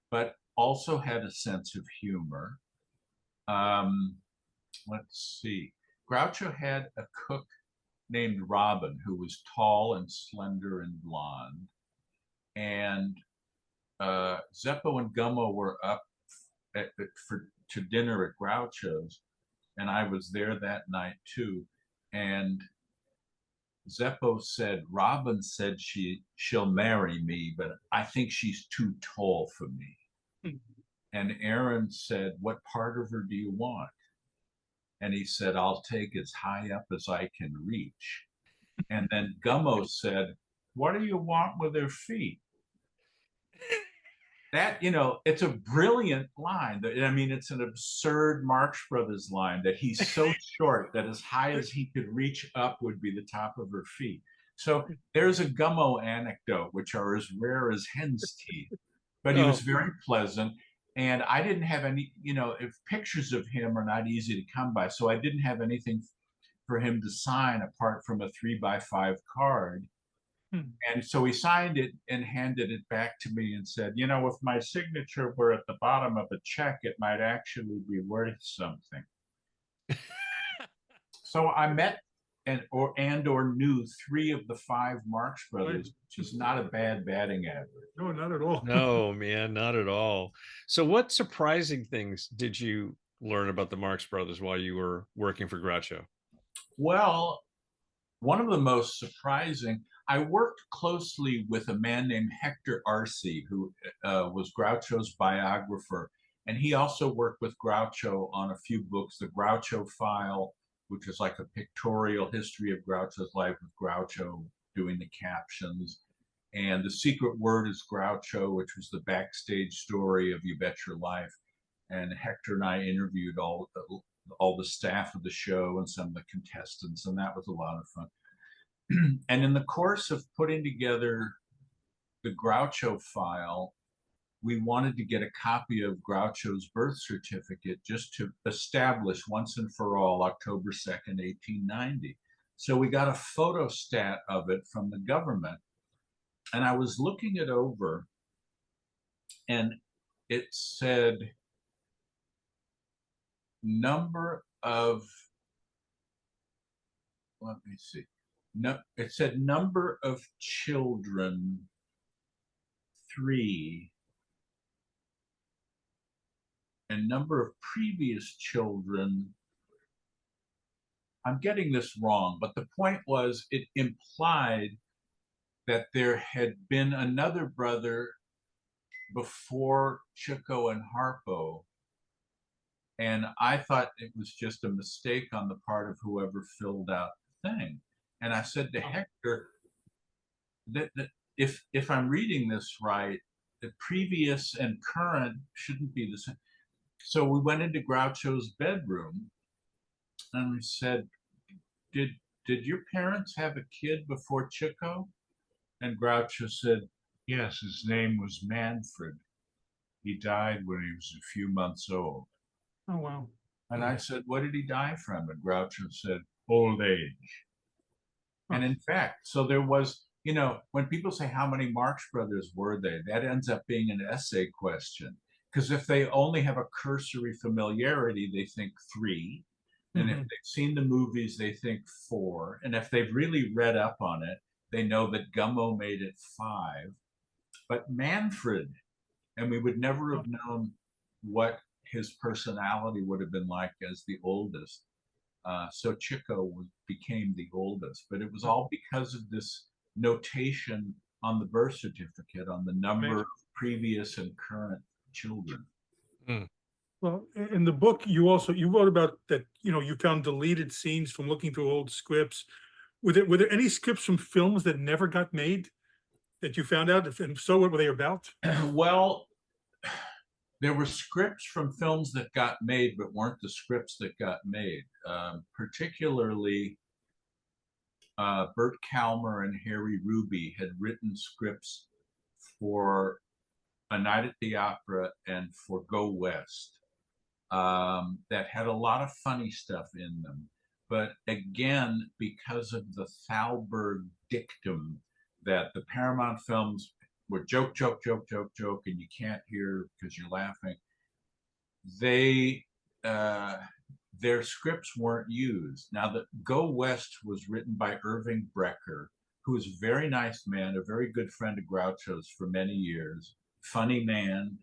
but also had a sense of humor. Let's see. Groucho had a cook named Robin who was tall and slender and blonde. And Zeppo and Gummo were up to dinner at Groucho's, and I was there that night too. And Zeppo said, Robin said she'll marry me, but I think she's too tall for me. And Aaron said, what part of her do you want? And he said, I'll take as high up as I can reach. And then Gummo said, what do you want with her feet? That, it's a brilliant line. I mean, it's an absurd Marx Brothers line that he's so short that as high as he could reach up would be the top of her feet. So there's a Gummo anecdote, which are as rare as hen's teeth, but he was very pleasant. And I didn't have any, if pictures of him are not easy to come by. So I didn't have anything for him to sign apart from a 3x5 card. And so he signed it and handed it back to me and said, if my signature were at the bottom of a check, it might actually be worth something. So I met or knew 3 of the 5 Marx Brothers, which is not a bad batting average. No, not at all. No, man, not at all. So what surprising things did you learn about the Marx Brothers while you were working for Groucho? Well, one of the most surprising, I worked closely with a man named Hector Arce, who was Groucho's biographer. And he also worked with Groucho on a few books, The Groucho File, which is like a pictorial history of Groucho's life with Groucho doing the captions. And The Secret Word is Groucho, which was the backstage story of You Bet Your Life. And Hector and I interviewed all the staff of the show and some of the contestants, and that was a lot of fun. And in the course of putting together the Groucho File, we wanted to get a copy of Groucho's birth certificate just to establish once and for all October 2nd, 1890. So we got a photostat of it from the government. And I was looking it over, and it said number of, let me see. No, it said number of children 3 and number of previous children. I'm getting this wrong, but the point was it implied that there had been another brother before Chico and Harpo. And I thought it was just a mistake on the part of whoever filled out the thing. And I said to Hector that if I'm reading this right, the previous and current shouldn't be the same. So we went into Groucho's bedroom and we said, did your parents have a kid before Chico? And Groucho said, yes, his name was Manfred. He died when he was a few months old. Oh, wow. And I said, what did he die from? And Groucho said, old age. And in fact, so there was, when people say how many Marx Brothers were they, that ends up being an essay question. Because if they only have a cursory familiarity, they think 3. And if they've seen the movies, they think 4. And if they've really read up on it, they know that Gummo made it 5. But Manfred, and we would never have known what his personality would have been like as the oldest. So Chico became the oldest, but it was all because of this notation on the birth certificate on the number of previous and current children. Well, in the book, you wrote about that, you found deleted scenes from looking through old scripts. Were there any scripts from films that never got made that you found out? And so what were they about? Well, there were scripts from films that got made, but weren't the scripts that got made. Particularly, Bert Kalmer and Harry Ruby had written scripts for A Night at the Opera and for Go West that had a lot of funny stuff in them. But again, because of the Thalberg dictum that the Paramount films were joke, joke, joke, joke, joke, and you can't hear because you're laughing, their scripts weren't used. Now, the Go West was written by Irving Brecker, who was a very nice man, a very good friend of Groucho's for many years, funny man,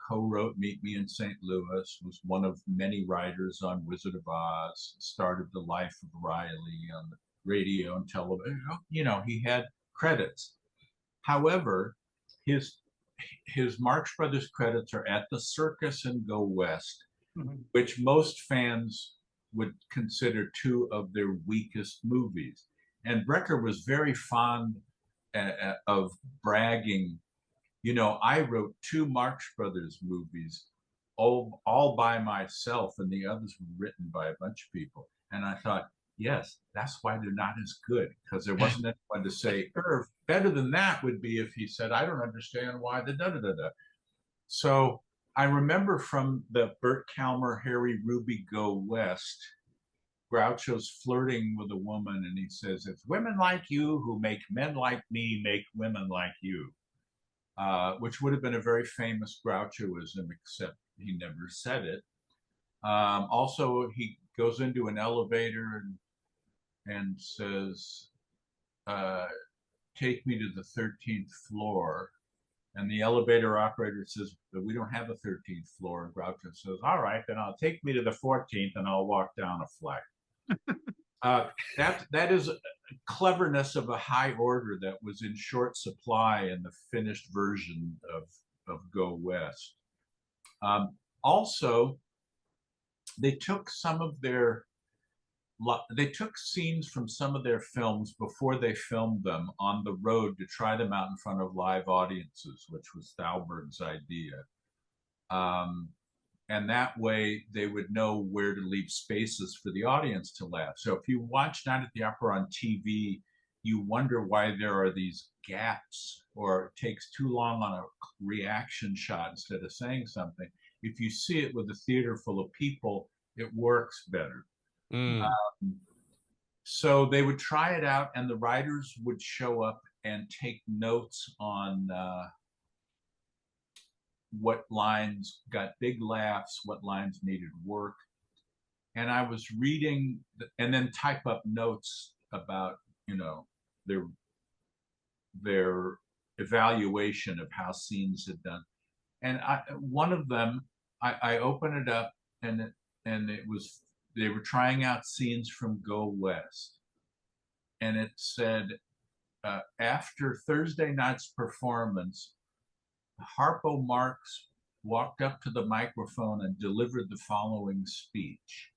co-wrote Meet Me in St. Louis, was one of many writers on Wizard of Oz, started The Life of Riley on the radio and television. You know, he had credits. However, his Marx Brothers credits are At the Circus and Go West, which most fans would consider two of their weakest movies. And Brecker was very fond of bragging. You know, I wrote two Marx Brothers movies all by myself, and the others were written by a bunch of people. And I thought, yes, that's why they're not as good, because there wasn't anyone to say, Irv, better than that would be if he said, I don't understand why the da-da-da-da. So I remember from the Burt Kalmer, Harry Ruby Go West, Groucho's flirting with a woman, and he says, it's women like you who make men like me make women like you, which would have been a very famous Grouchoism, except he never said it. Also, he goes into an elevator and says, take me to the 13th floor. And the elevator operator says, but we don't have a 13th floor. And Groucho says, all right, then I'll take me to the 14th and I'll walk down a flight. That is cleverness of a high order that was in short supply in the finished version of Go West. Also, they took scenes from some of their films before they filmed them on the road to try them out in front of live audiences, which was Thalberg's idea. And that way they would know where to leave spaces for the audience to laugh. So if you watch Night at the Opera on TV, you wonder why there are these gaps, or it takes too long on a reaction shot instead of saying something. If you see it with a theater full of people, it works better. So they would try it out, and the writers would show up and take notes on what lines got big laughs, what lines needed work. And I was reading and then type up notes about, you know, their evaluation of how scenes had done. And one of them, I open it up, and it was, they were trying out scenes from Go West. And it said, after Thursday night's performance, Harpo Marx walked up to the microphone and delivered the following speech.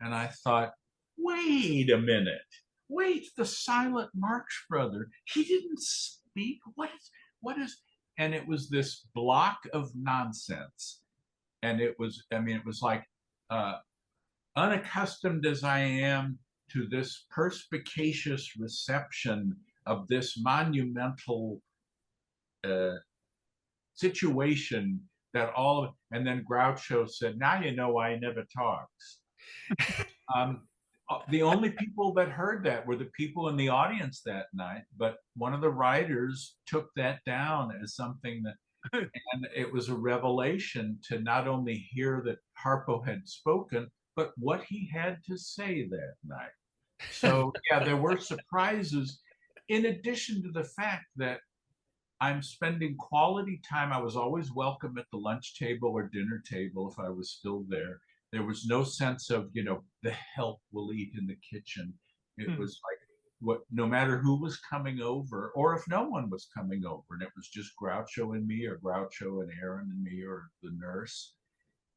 And I thought, wait a minute. Wait, the silent Marx brother, he didn't speak? What is, and it was this block of nonsense. And it was, I mean, it was like, unaccustomed as I am to this perspicacious reception of this monumental situation that all of, and then Groucho said, now you know why he never talks. The only people that heard that were the people in the audience that night, but one of the writers took that down as something that, and it was a revelation to not only hear that Harpo had spoken, but what he had to say that night. So yeah, there were surprises, in addition to the fact that I'm spending quality time. I was always welcome at the lunch table or dinner table if I was still there. There was no sense of, you know, the help will eat in the kitchen. It was like, no matter who was coming over, or if no one was coming over, and it was just Groucho and me, or Groucho and Aaron and me, or the nurse.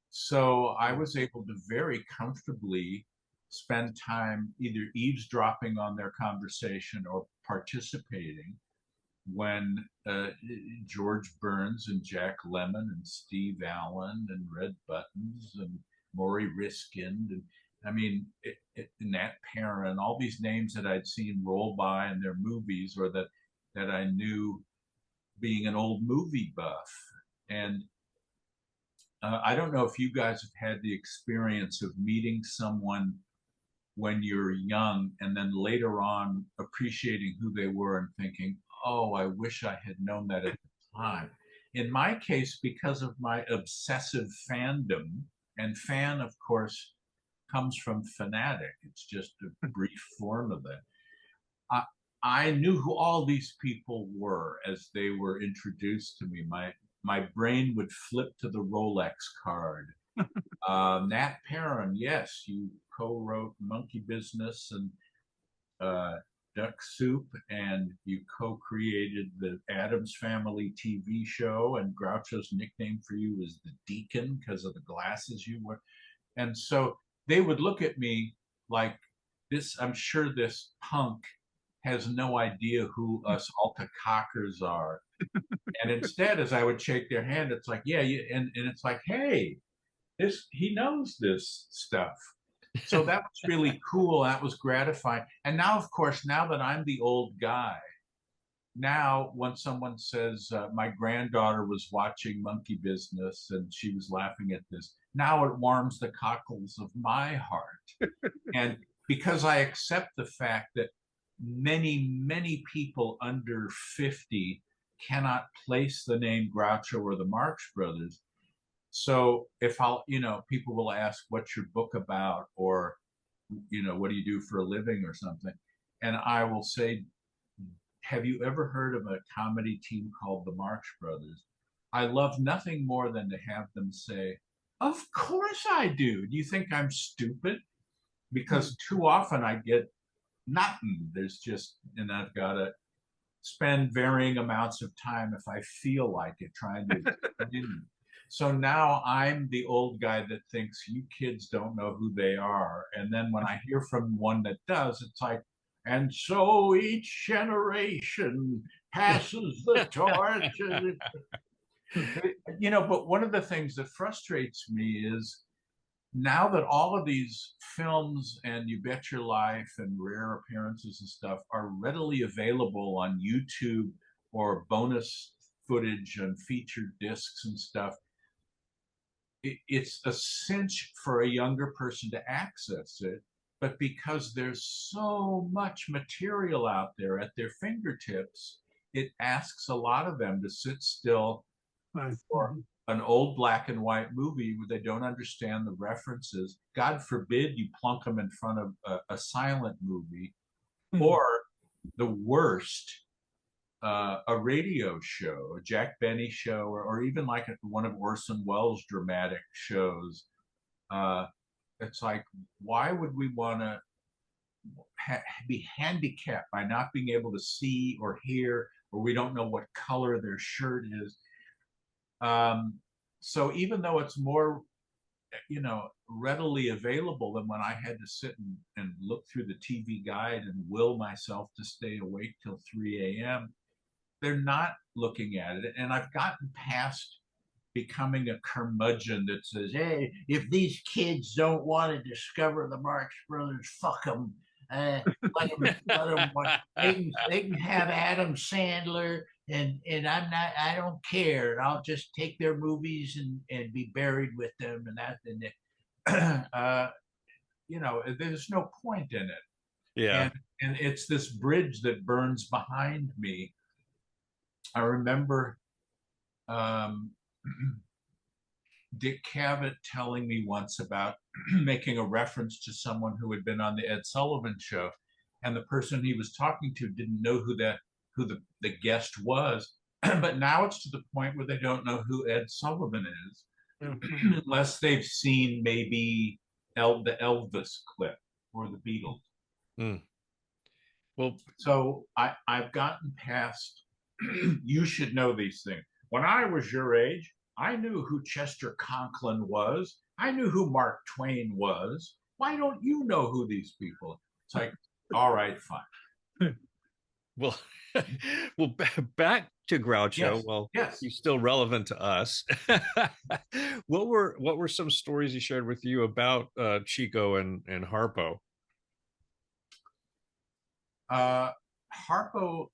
So I was able to very comfortably spend time either eavesdropping on their conversation or participating when George Burns and Jack Lemmon and Steve Allen and Red Buttons and Maury Riskind, and I mean, Nat Perrin, all these names that I'd seen roll by in their movies, or that I knew being an old movie buff. And I don't know if you guys have had the experience of meeting someone when you're young and then later on appreciating who they were and thinking, oh, I wish I had known that at the time. In my case, because of my obsessive fandom, and fan, of course, comes from fanatic. It's just a brief form of that. I knew who all these people were as they were introduced to me. My brain would flip to the Rolex card. Nat Perrin, yes, you co-wrote Monkey Business, and Duck Soup, and you co-created the Addams Family TV show, and Groucho's nickname for you is the Deacon because of the glasses you wear. And so they would look at me like this. I'm sure this punk has no idea who us Alta Cockers are. And instead, as I would shake their hand, it's like, yeah, and it's like, hey, he knows this stuff. So that was really cool. That was gratifying. And now, of course, now that I'm the old guy, now when someone says my granddaughter was watching Monkey Business and she was laughing at this, now it warms the cockles of my heart. And because I accept the fact that many people under 50 cannot place the name Groucho or the Marx Brothers. So if people will ask, what's your book about? Or, what do you do for a living or something? And I will say, have you ever heard of a comedy team called the Marx Brothers? I love nothing more than to have them say, of course I do. Do you think I'm stupid? Because too often I get nothing. And I've got to spend varying amounts of time if I feel like it trying to So now I'm the old guy that thinks you kids don't know who they are. And then when I hear from one that does, it's like, and so each generation passes the torch. But one of the things that frustrates me is now that all of these films and You Bet Your Life and Rare Appearances and stuff are readily available on YouTube or bonus footage and featured discs and stuff, it's a cinch for a younger person to access it. But because there's so much material out there at their fingertips, it asks a lot of them to sit still for an old black and white movie where they don't understand the references. God forbid you plunk them in front of a silent movie, or the worst, a radio show, a Jack Benny show, or even like one of Orson Welles' dramatic shows. It's like, why would we want to be handicapped by not being able to see or hear, or we don't know what color their shirt is? So even though it's more, readily available than when I had to sit and look through the TV guide and will myself to stay awake till 3 a.m., they're not looking at it. And I've gotten past becoming a curmudgeon that says, hey, if these kids don't want to discover the Marx Brothers, fuck them. Let them watch. They can have Adam Sandler, and I don't care. And I'll just take their movies and be buried with them, there's no point in it. Yeah. And it's this bridge that burns behind me. I remember Dick Cavett telling me once about making a reference to someone who had been on the Ed Sullivan show, and the person he was talking to didn't know who the guest was. But now it's to the point where they don't know who Ed Sullivan is, unless they've seen maybe the Elvis clip or the Beatles. Well, so I've gotten past. You should know these things. When I was your age, I knew who Chester Conklin was. I knew who Mark Twain was. Why don't you know who these people are? It's like, all right, fine. Well, back to Groucho. Yes, well, yes. He's still relevant to us. What were some stories he shared with you about Chico and Harpo? Harpo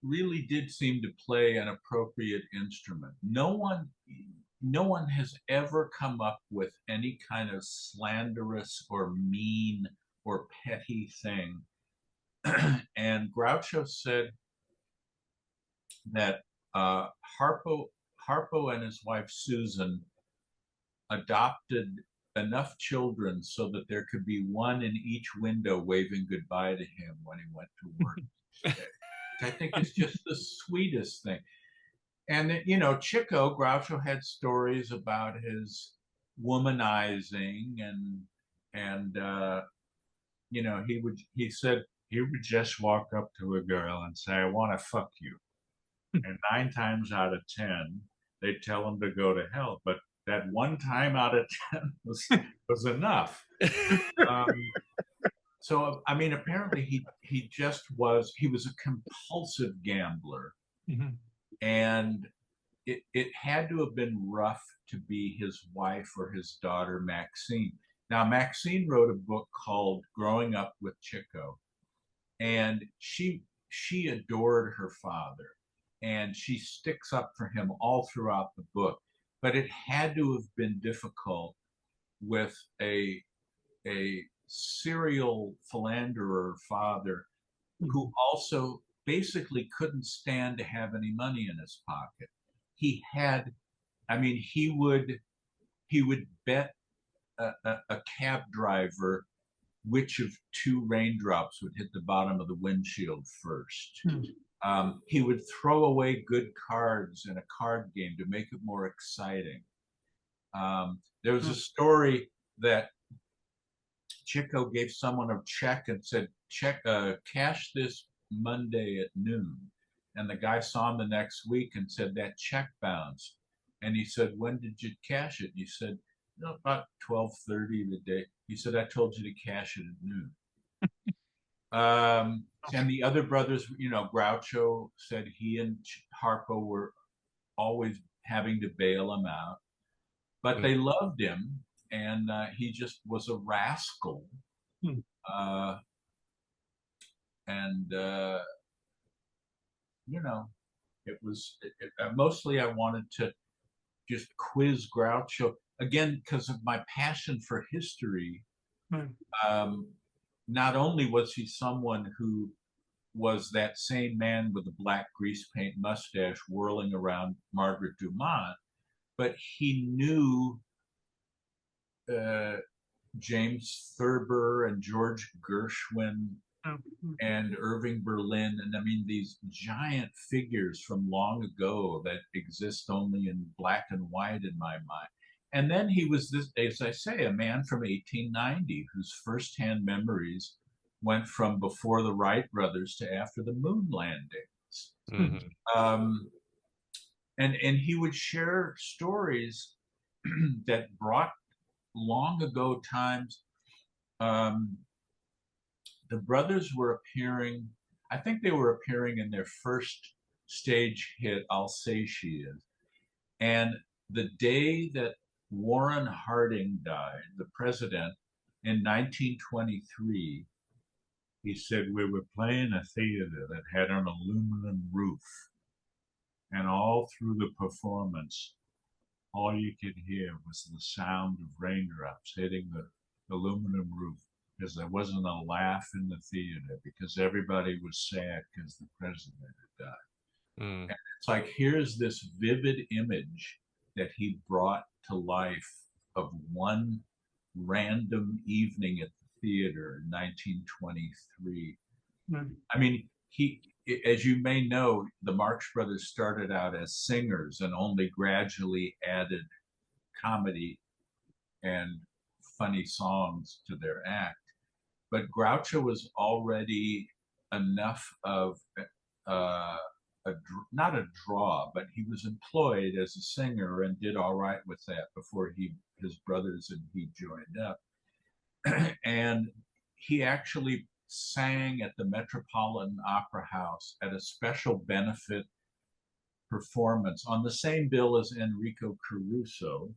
really did seem to play an appropriate instrument. No one has ever come up with any kind of slanderous or mean or petty thing. And Groucho said that Harpo and his wife Susan adopted enough children so that there could be one in each window waving goodbye to him when he went to work. I think it's just the sweetest thing. And Chico, Groucho had stories about his womanizing, and he said he would just walk up to a girl and say, "I want to fuck you." And 9 times out of 10, they'd tell him to go to hell. But that 1 time out of 10 was enough. So, I mean, apparently he was a compulsive gambler. Mhm. And it had to have been rough to be his wife or his daughter, Maxine. Now, Maxine wrote a book called Growing Up with Chico. And she adored her father. And she sticks up for him all throughout the book. But it had to have been difficult with a serial philanderer father who also basically couldn't stand to have any money in his pocket. He would bet a cab driver which of 2 raindrops would hit the bottom of the windshield first. He would throw away good cards in a card game to make it more exciting. There was a story that Chico gave someone a check and said, cash this Monday at noon. And the guy saw him the next week and said, that check bounced. And he said, when did you cash it? And he said, no, about 12:30 the day. He said, I told you to cash it at noon. And the other brothers, Groucho said he and Harpo were always having to bail him out. But they loved him, and he just was a rascal. It was mostly I wanted to just quiz Groucho again because of my passion for history. Not only was he someone who was that same man with the black grease paint mustache whirling around Margaret Dumont, but he knew James Thurber and George Gershwin and Irving Berlin. And I mean, these giant figures from long ago that exist only in black and white in my mind. And then he was this, as I say, a man from 1890 whose firsthand memories went from before the Wright brothers to after the moon landings. And he would share stories that brought long ago times. The brothers were appearing, I think they were appearing in their first stage hit, I'll Say She Is. And the day that Warren Harding died, the president, in 1923, he said, we were playing a theater that had an aluminum roof. And all through the performance, all you could hear was the sound of raindrops hitting the aluminum roof, because there wasn't a laugh in the theater, because everybody was sad because the president had died. And it's like, here's this vivid image that he brought to life of one random evening at the theater in 1923. I mean, as you may know, the Marx Brothers started out as singers and only gradually added comedy and funny songs to their act. But Groucho was already enough of not a draw, but he was employed as a singer and did all right with that before his brothers and he joined up. And he actually sang at the Metropolitan Opera House at a special benefit performance on the same bill as Enrico Caruso.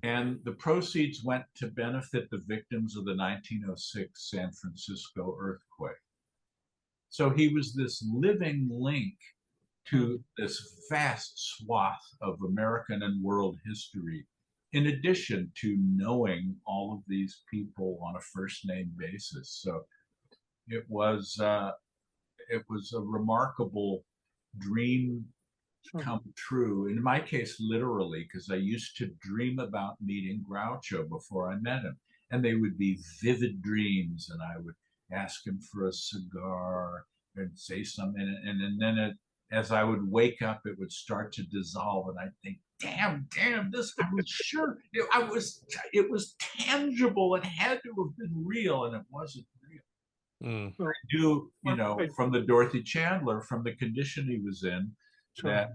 And the proceeds went to benefit the victims of the 1906 San Francisco earthquake. So he was this living link to this vast swath of American and world history, in addition to knowing all of these people on a first name basis. So it was a remarkable dream come true. In my case, literally, because I used to dream about meeting Groucho before I met him. And they would be vivid dreams, and I would ask him for a cigar and say something. And then as I would wake up, it would start to dissolve, and I'd think, damn, this, I was sure, it was tangible. It had to have been real, and it wasn't real. Mm. Well, knew, right. from the Dorothy Chandler, from the condition he was in, Sure. that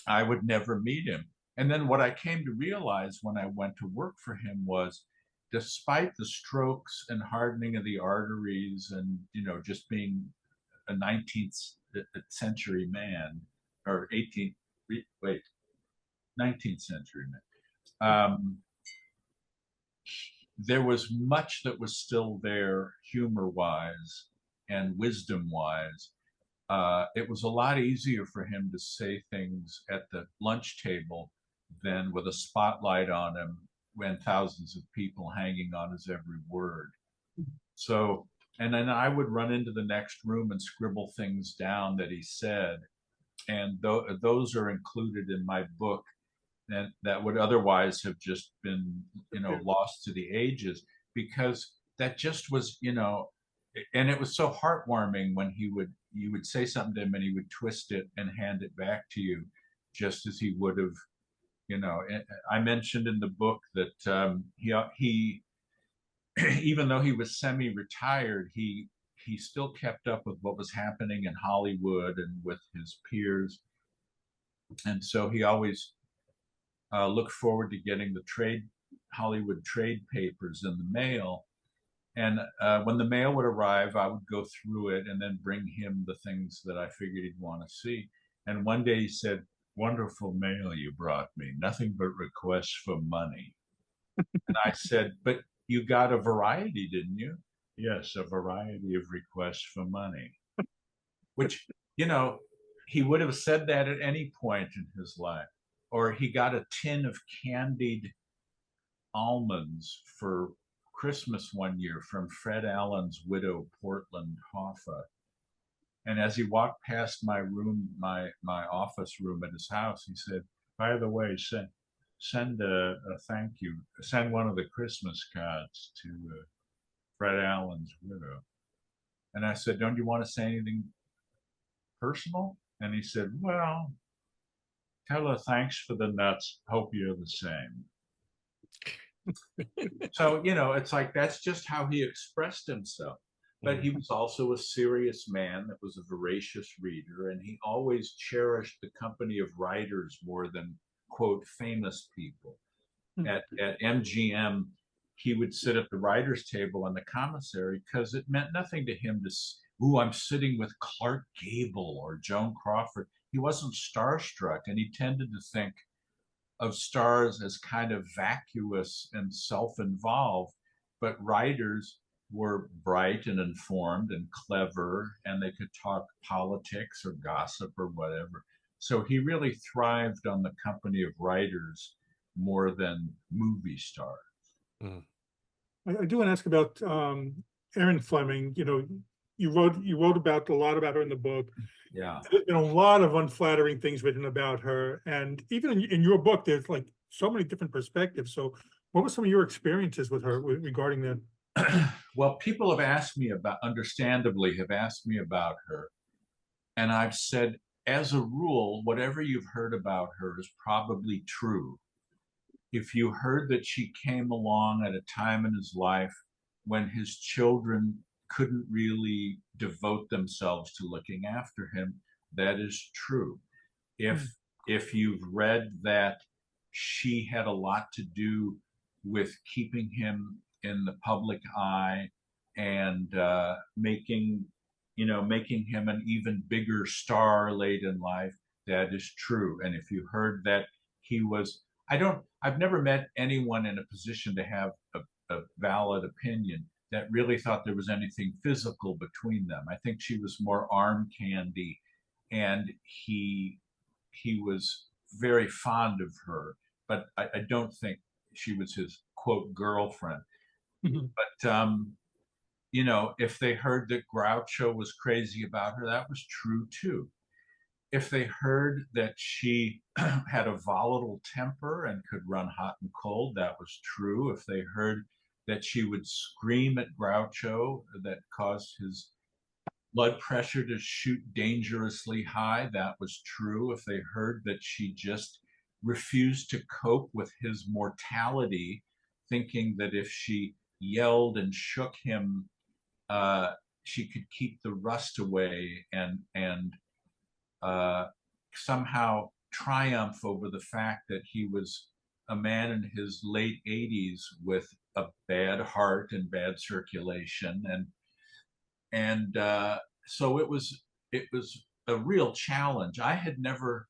I would never meet him. And then what I came to realize when I went to work for him was, despite the strokes and hardening of the arteries and, just being a 19th century man, or 18th, wait, 19th century man, there was much that was still there humor wise and wisdom wise. It was a lot easier for him to say things at the lunch table than with a spotlight on him when thousands of people hanging on his every word. So, and then I would run into the next room and scribble things down that he said. And those are included in my book, and that would otherwise have just been, lost to the ages, because that just was, and it was so heartwarming when you would say something to him and he would twist it and hand it back to you, just as he would have, I mentioned in the book that he even though he was semi-retired, he still kept up with what was happening in Hollywood and with his peers, and so he always looked forward to getting the Hollywood trade papers in the mail. And when the mail would arrive, I would go through it and then bring him the things that I figured he'd want to see. And one day he said, "Wonderful mail you brought me, nothing but requests for money." And I said, "But you got a variety, didn't you?" "Yes, a variety of requests for money." Which, he would have said that at any point in his life. Or he got a tin of candied almonds for Christmas one year from Fred Allen's widow, Portland Hoffa. And as he walked past my room, my office room at his house, he said, "By the way, send a thank you, send one of the Christmas cards to Fred Allen's widow." And I said, "Don't you want to say anything personal?" And he said, "Well, tell her thanks for the nuts. Hope you're the same." So, it's like, that's just how he expressed himself. But he was also a serious man that was a voracious reader, and he always cherished the company of writers more than, quote, famous people. At MGM, he would sit at the writer's table in the commissary because it meant nothing to him to, I'm sitting with Clark Gable or Joan Crawford. He wasn't starstruck, and he tended to think of stars as kind of vacuous and self-involved, but writers were bright and informed and clever, and they could talk politics or gossip or whatever. So he really thrived on the company of writers more than movie stars. I do want to ask about Erin Fleming. You wrote about a lot about her in the book. Yeah. There's been a lot of unflattering things written about her, and even in your book, there's like so many different perspectives. So, what were some of your experiences with her regarding that? Well, people have asked me understandably, have asked me about her, and I've said, as a rule, whatever you've heard about her is probably true. If you heard that she came along at a time in his life when his children couldn't really devote themselves to looking after him, that is true. If you've read that she had a lot to do with keeping him in the public eye and making him an even bigger star late in life, that is true. And if you heard that he was, I've never met anyone in a position to have a valid opinion that really thought there was anything physical between them. I think she was more arm candy, and he was very fond of her, but I don't think she was his, quote, girlfriend. But if they heard that Groucho was crazy about her, that was true too. If they heard that she had a volatile temper and could run hot and cold, that was true. If they heard that she would scream at Groucho that caused his blood pressure to shoot dangerously high, that was true. If they heard that she just refused to cope with his mortality, thinking that if she yelled and shook him, she could keep the rust away and somehow triumph over the fact that he was a man in his late 80s with a bad heart and bad circulation, and so it was a real challenge. I had never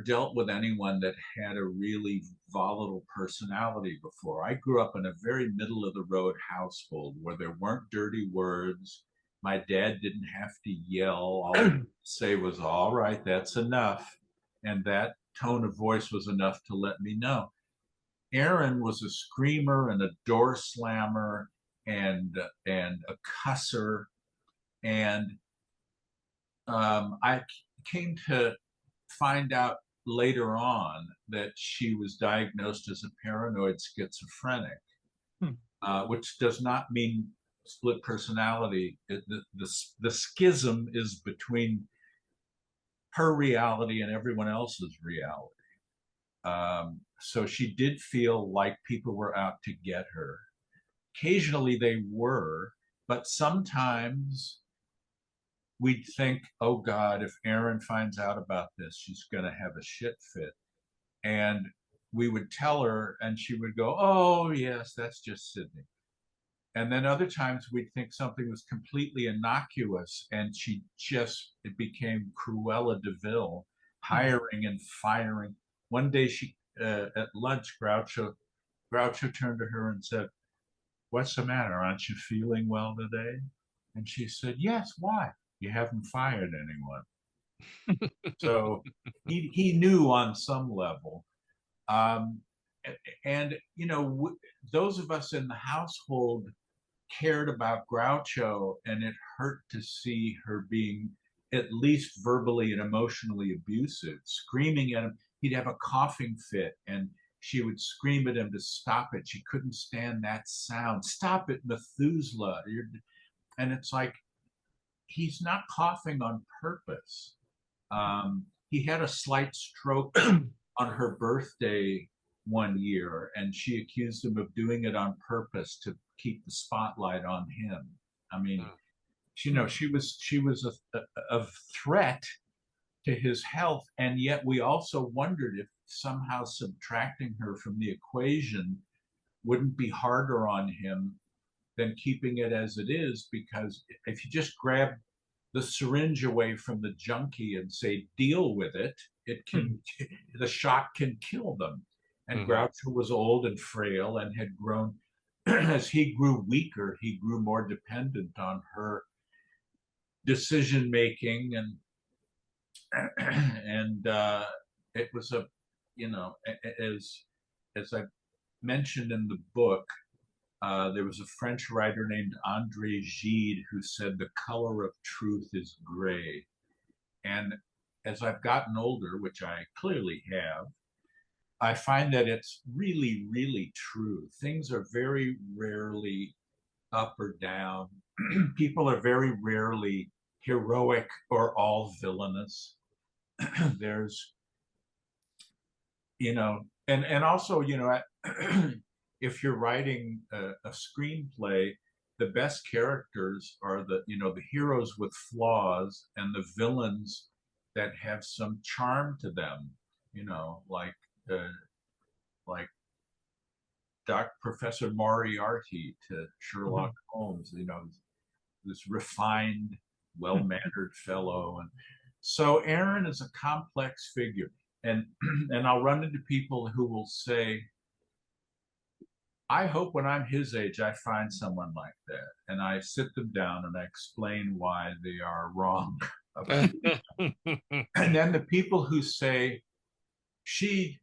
dealt with anyone that had a really volatile personality before. I grew up in a very middle of the road household where there weren't dirty words. My dad didn't have to yell. All he would say was, "All right, that's enough." And that tone of voice was enough to let me know. Aaron was a screamer and a door slammer and a cusser. And I came to find out later on that she was diagnosed as a paranoid schizophrenic, which does not mean split personality. The schism is between her reality and everyone else's reality. So she did feel like people were out to get her. Occasionally they were, but sometimes we'd think, oh God, if Erin finds out about this, she's going to have a shit fit. And we would tell her and she would go, oh yes, that's just Sydney. And then other times we'd think something was completely innocuous and it became Cruella de Vil, hiring and firing. One day at lunch, Groucho turned to her and said, "What's the matter? Aren't you feeling well today?" And she said, "Yes, why? You haven't fired anyone." So he knew on some level. And, those of us in the household cared about Groucho, and it hurt to see her being at least verbally and emotionally abusive, screaming at him. He'd have a coughing fit and she would scream at him to stop it. She couldn't stand that sound. Stop it, Methuselah. And it's like, he's not coughing on purpose. He had a slight stroke on her birthday one year, and she accused him of doing it on purpose to keep the spotlight on him. I mean, she was a threat to his health, and yet we also wondered if somehow subtracting her from the equation wouldn't be harder on him than keeping it as it is, because if you just grab the syringe away from the junkie and say, deal with it, the shock can kill them. And Groucho was old and frail and had grown, as he grew weaker, he grew more dependent on her decision making, and it was as I mentioned in the book, there was a French writer named André Gide who said the color of truth is gray. And as I've gotten older, which I clearly have, I find that it's really, really true. Things are very rarely up or down. People are very rarely heroic or all villainous. There's, and also, if you're writing a screenplay, the best characters are the heroes with flaws and the villains that have some charm to them, like Professor Moriarty to Sherlock Holmes, this refined, well-mannered fellow. And so Aaron is a complex figure. And I'll run into people who will say, I hope when I'm his age, I find someone like that. And I sit them down and I explain why they are wrong about it. And then the people who say, she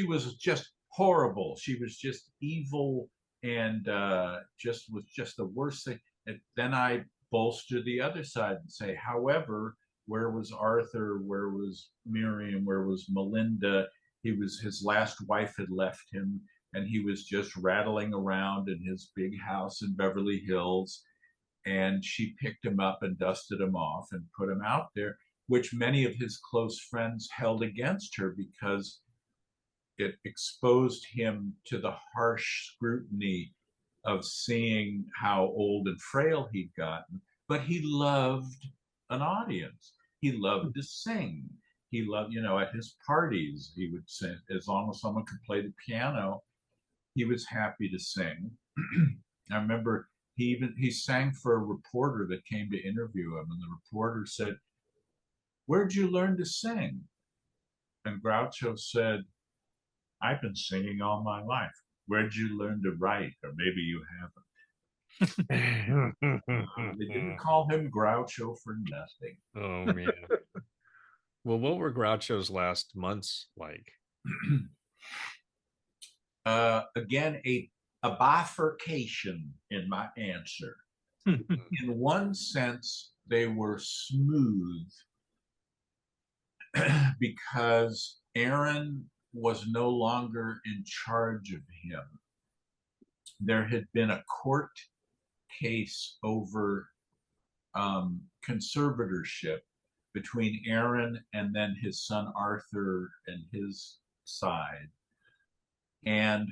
was just horrible. She was just evil and was just the worst thing. And then I bolster the other side and say, however, where was Arthur? Where was Miriam? Where was Melinda? His last wife had left him, and he was just rattling around in his big house in Beverly Hills. And she picked him up and dusted him off and put him out there, which many of his close friends held against her because it exposed him to the harsh scrutiny of seeing how old and frail he'd gotten, but he loved an audience. He loved to sing. He loved, at his parties, he would sing. As long as someone could play the piano, he was happy to sing. I remember he sang for a reporter that came to interview him, and the reporter said, "Where'd you learn to sing?" And Groucho said, "I've been singing all my life." "Where'd you learn to write?" Or maybe you haven't. They didn't call him Groucho for nothing. Oh man. Well, what were Groucho's last months like? Again, a bifurcation in my answer. In one sense, they were smooth because Aaron was no longer in charge of him. There had been a court case over conservatorship between Aaron and then his son Arthur and his side. And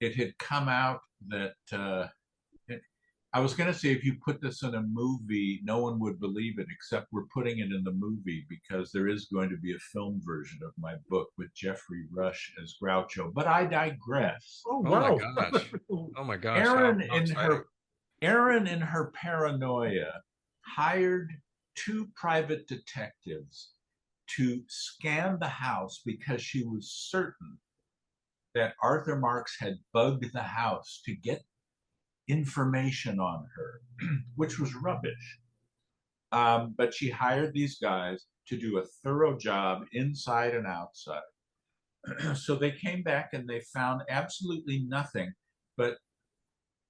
it had come out that I was going to say, if you put this in a movie, no one would believe it, except we're putting it in the movie because there is going to be a film version of my book with Geoffrey Rush as Groucho. But I digress. Oh, Oh wow. my gosh. Oh my gosh. Aaron in her paranoia hired two private detectives to scan the house because she was certain that Arthur Marx had bugged the house to get information on her, which was rubbish. But she hired these guys to do a thorough job inside and outside. So they came back and they found absolutely nothing, but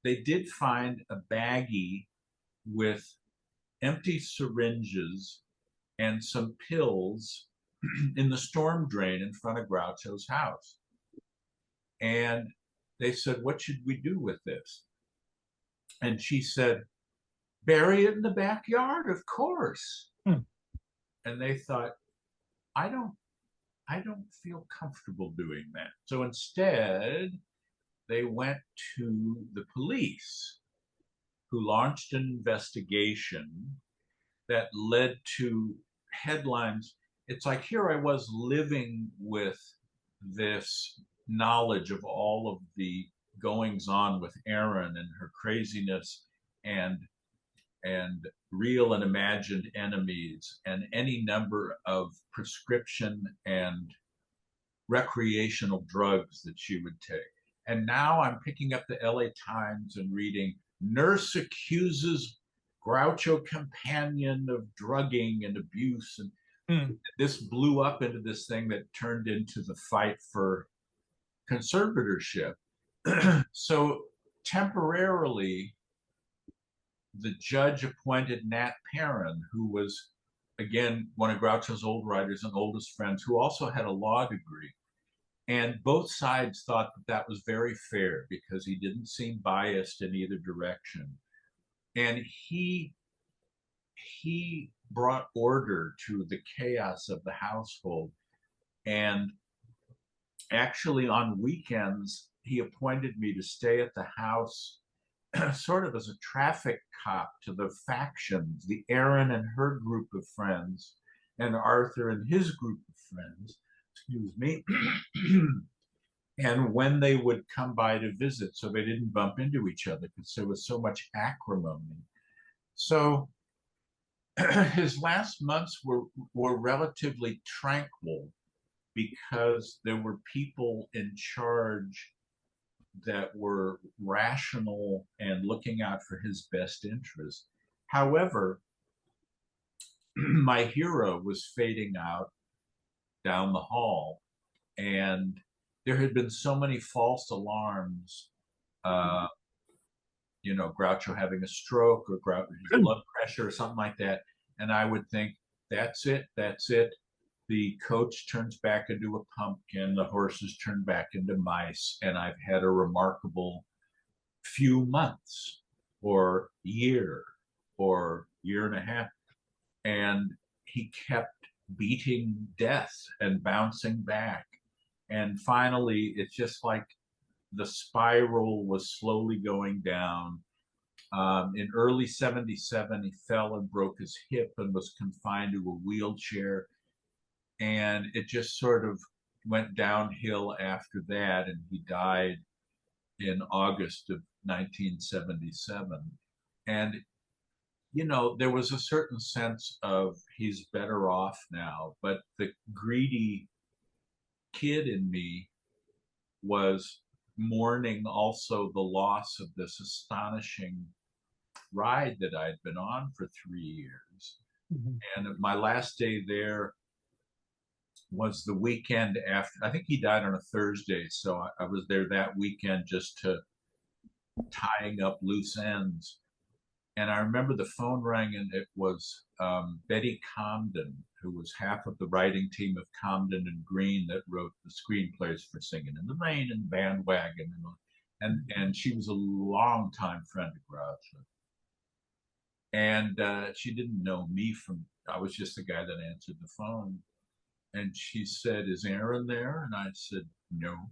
they did find a baggie with empty syringes and some pills in the storm drain in front of Groucho's house. And they said, "What should we do with this?" And she said, "Bury it in the backyard, of course." And they thought, I don't feel comfortable doing that. So instead, they went to the police, who launched an investigation that led to headlines. It's like, here I was living with this knowledge of all of the goings on with Aaron and her craziness and real and imagined enemies and any number of prescription and recreational drugs that she would take. And now I'm picking up the LA Times and reading, "Nurse accuses Groucho companion of drugging and abuse." And this blew up into this thing that turned into the fight for conservatorship. So temporarily, the judge appointed Nat Perrin, who was, again, one of Groucho's old writers and oldest friends, who also had a law degree. And both sides thought that that was very fair because he didn't seem biased in either direction. And he brought order to the chaos of the household. And actually, on weekends, he appointed me to stay at the house sort of as a traffic cop to the factions, the Aaron and her group of friends, and Arthur and his group of friends, excuse me, and when they would come by to visit, so they didn't bump into each other because there was so much acrimony. So his last months were relatively tranquil because there were people in charge that were rational and looking out for his best interest. However, my hero was fading out down the hall, and there had been so many false alarms, Groucho having a stroke or his blood pressure or something like that. And I would think, that's it. The coach turns back into a pumpkin, the horses turn back into mice, and I've had a remarkable few months or year and a half. And he kept beating death and bouncing back. And finally, it's just like the spiral was slowly going down. In early 77, he fell and broke his hip and was confined to a wheelchair. And it just sort of went downhill after that. And he died in August of 1977. And, you know, there was a certain sense of he's better off now. But the greedy kid in me was mourning also the loss of this astonishing ride that I'd been on for 3 years. Mm-hmm. And my last day there was the weekend after. I think he died on a Thursday, so I was there that weekend just to tying up loose ends. And I remember the phone rang, and it was Betty Comden, who was half of the writing team of Comden and Green that wrote the screenplays for Singing in the Rain and Bandwagon, and she was a longtime friend of Groucho. And she didn't know me I was just the guy that answered the phone. And she said, "Is Aaron there?" And I said, "No."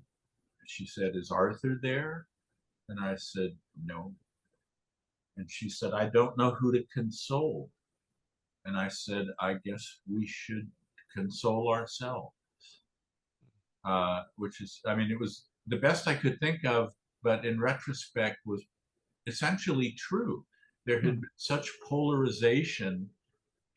She said, "Is Arthur there?" And I said, "No." And she said, "I don't know who to console." And I said, "I guess we should console ourselves." Which is, I mean, it was the best I could think of, but in retrospect was essentially true. There had been such polarization,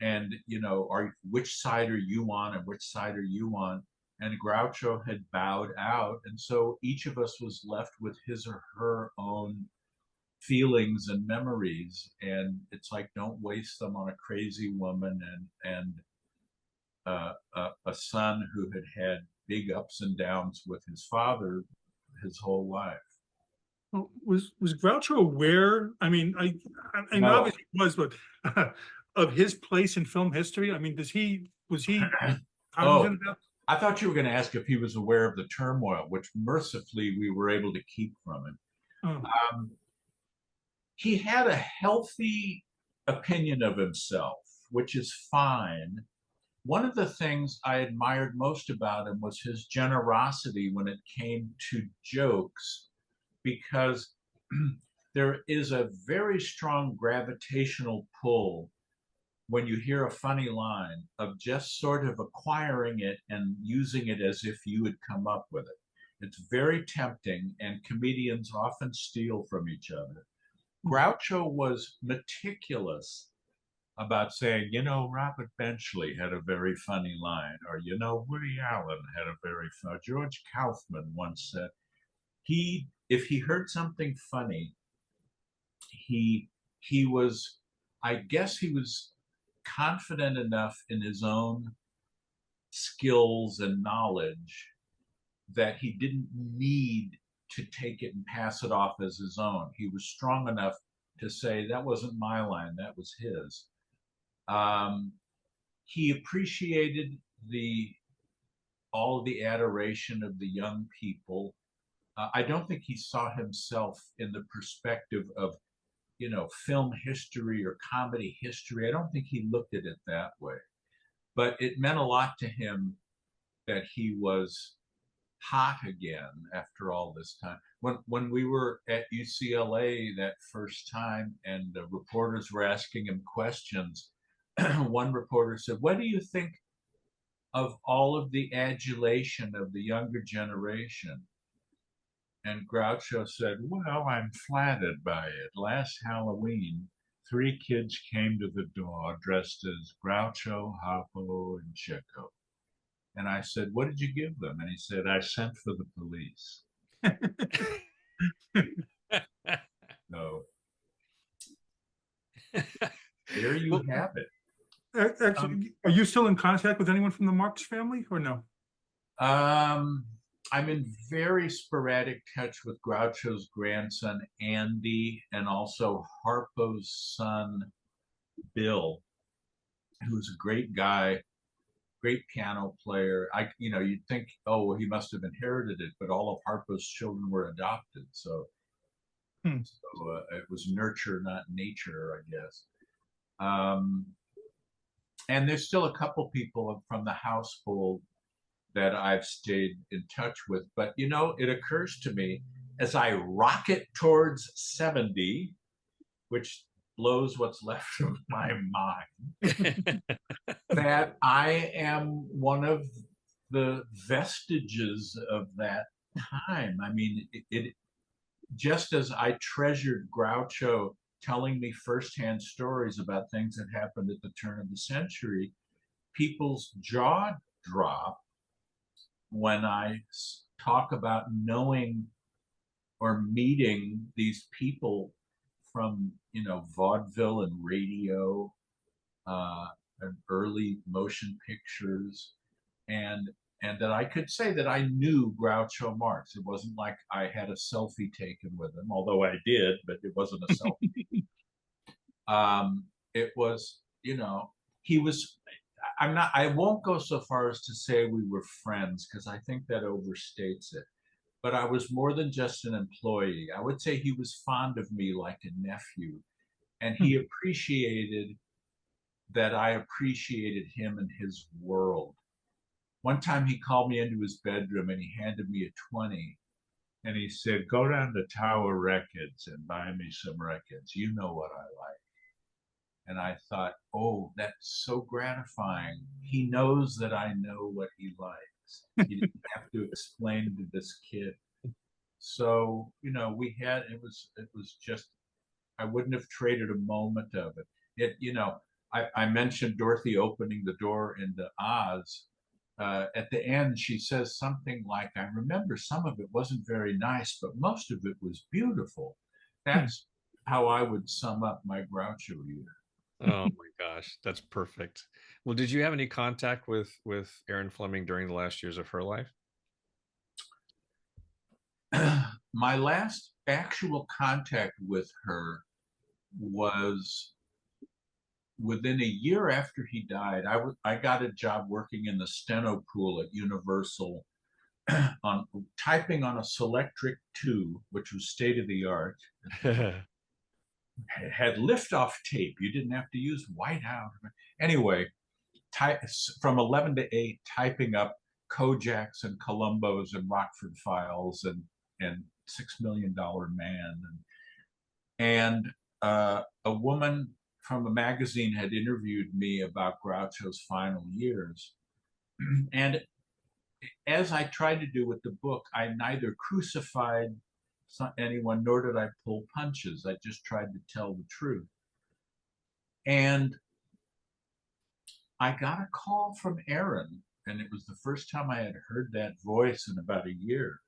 and, you know, which side are you on and which side are you on? And Groucho had bowed out. And so each of us was left with his or her own feelings and memories. And it's like, don't waste them on a crazy woman and a son who had big ups and downs with his father his whole life. Was Groucho aware? I mean, I No. Obviously he was, but of his place in film history. I mean, was he cognizant of that? I thought you were going to ask if he was aware of the turmoil, which mercifully we were able to keep from him. Oh. He had a healthy opinion of himself, which is fine. One of the things I admired most about him was his generosity when it came to jokes, because there is a very strong gravitational pull when you hear a funny line of just sort of acquiring it and using it as if you had come up with it. It's very tempting, and comedians often steal from each other. Groucho was meticulous about saying, you know, Robert Benchley had a very funny line, or, you know, Woody Allen had a very funny. George Kaufman once said, if he heard something funny, he was, I guess he was confident enough in his own skills and knowledge that he didn't need to take it and pass it off as his own. He was strong enough to say, that wasn't my line, that was his. He appreciated all of the adoration of the young people. I don't think he saw himself in the perspective of, you know, film history or comedy history. I don't think he looked at it that way. But it meant a lot to him that he was hot again after all this time. When we were at UCLA that first time and the reporters were asking him questions, one reporter said, "What do you think of all of the adulation of the younger generation?" And Groucho said, "Well, I'm flattered by it. Last Halloween, 3 kids came to the door dressed as Groucho, Harpo, and Chico. And I said, what did you give them?" And he said, "I sent for the police." No. There you have it. Actually, are you still in contact with anyone from the Marx family, or no? I'm in very sporadic touch with Groucho's grandson, Andy, and also Harpo's son, Bill, who's a great guy, great piano player. You'd think, oh, well, he must have inherited it, but all of Harpo's children were adopted. So it was nurture, not nature, I guess. And there's still a couple people from the household that I've stayed in touch with. But, you know, it occurs to me, as I rocket towards 70, which blows what's left of my mind, that I am one of the vestiges of that time. I mean, it just as I treasured Groucho telling me firsthand stories about things that happened at the turn of the century, people's jaw drop when I talk about knowing or meeting these people from, you know, vaudeville and radio, and early motion pictures, and that I could say that I knew Groucho Marx. It wasn't like I had a selfie taken with him, although I did, but it wasn't a selfie. It was, you know, he was, I won't go so far as to say we were friends, because I think that overstates it. But I was more than just an employee. I would say he was fond of me like a nephew, and he appreciated that I appreciated him and his world. One time he called me into his bedroom and he handed me a 20, and he said, "Go down to Tower Records and buy me some records. You know what I like." And I thought, oh, that's so gratifying. He knows that I know what he likes. He didn't have to explain to this kid. So, you know, it was just, I wouldn't have traded a moment of it. You know, I mentioned Dorothy opening the door into Oz. At the end, she says something like, "I remember some of it wasn't very nice, but most of it was beautiful." That's how I would sum up my Groucho year. Oh my gosh, that's perfect. Well, did you have any contact with Erin Fleming during the last years of her life? My last actual contact with her was within a year after he died. I got a job working in the steno pool at Universal, on typing on a Selectric 2, which was state of the art. Had liftoff tape. You didn't have to use whiteout. Anyway, from 11 to 8, typing up Kojaks and Columbos and Rockford Files and $6 Million Man. And a woman from a magazine had interviewed me about Groucho's final years. And as I tried to do with the book, I neither crucified anyone, nor did I pull punches. I just tried to tell the truth. And I got a call from Erin, and it was the first time I had heard that voice in about a year.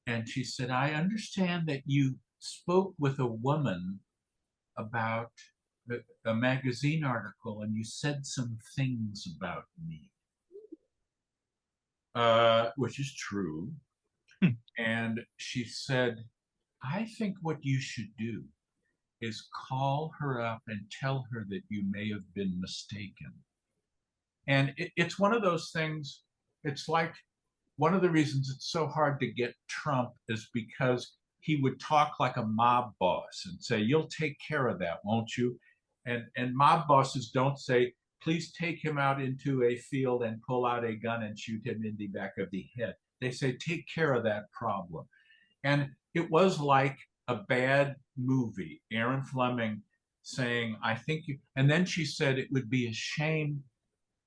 And she said, "I understand that you spoke with a woman about a magazine article, and you said some things about me," which is true. And she said, "I think what you should do is call her up and tell her that you may have been mistaken." And it's one of those things. It's like, one of the reasons it's so hard to get Trump is because he would talk like a mob boss and say, "You'll take care of that, won't you?" And mob bosses don't say, "Please take him out into a field and pull out a gun and shoot him in the back of the head." They say, "Take care of that problem." And it was like a bad movie. Erin Fleming saying, "I think you," and then she said, "It would be a shame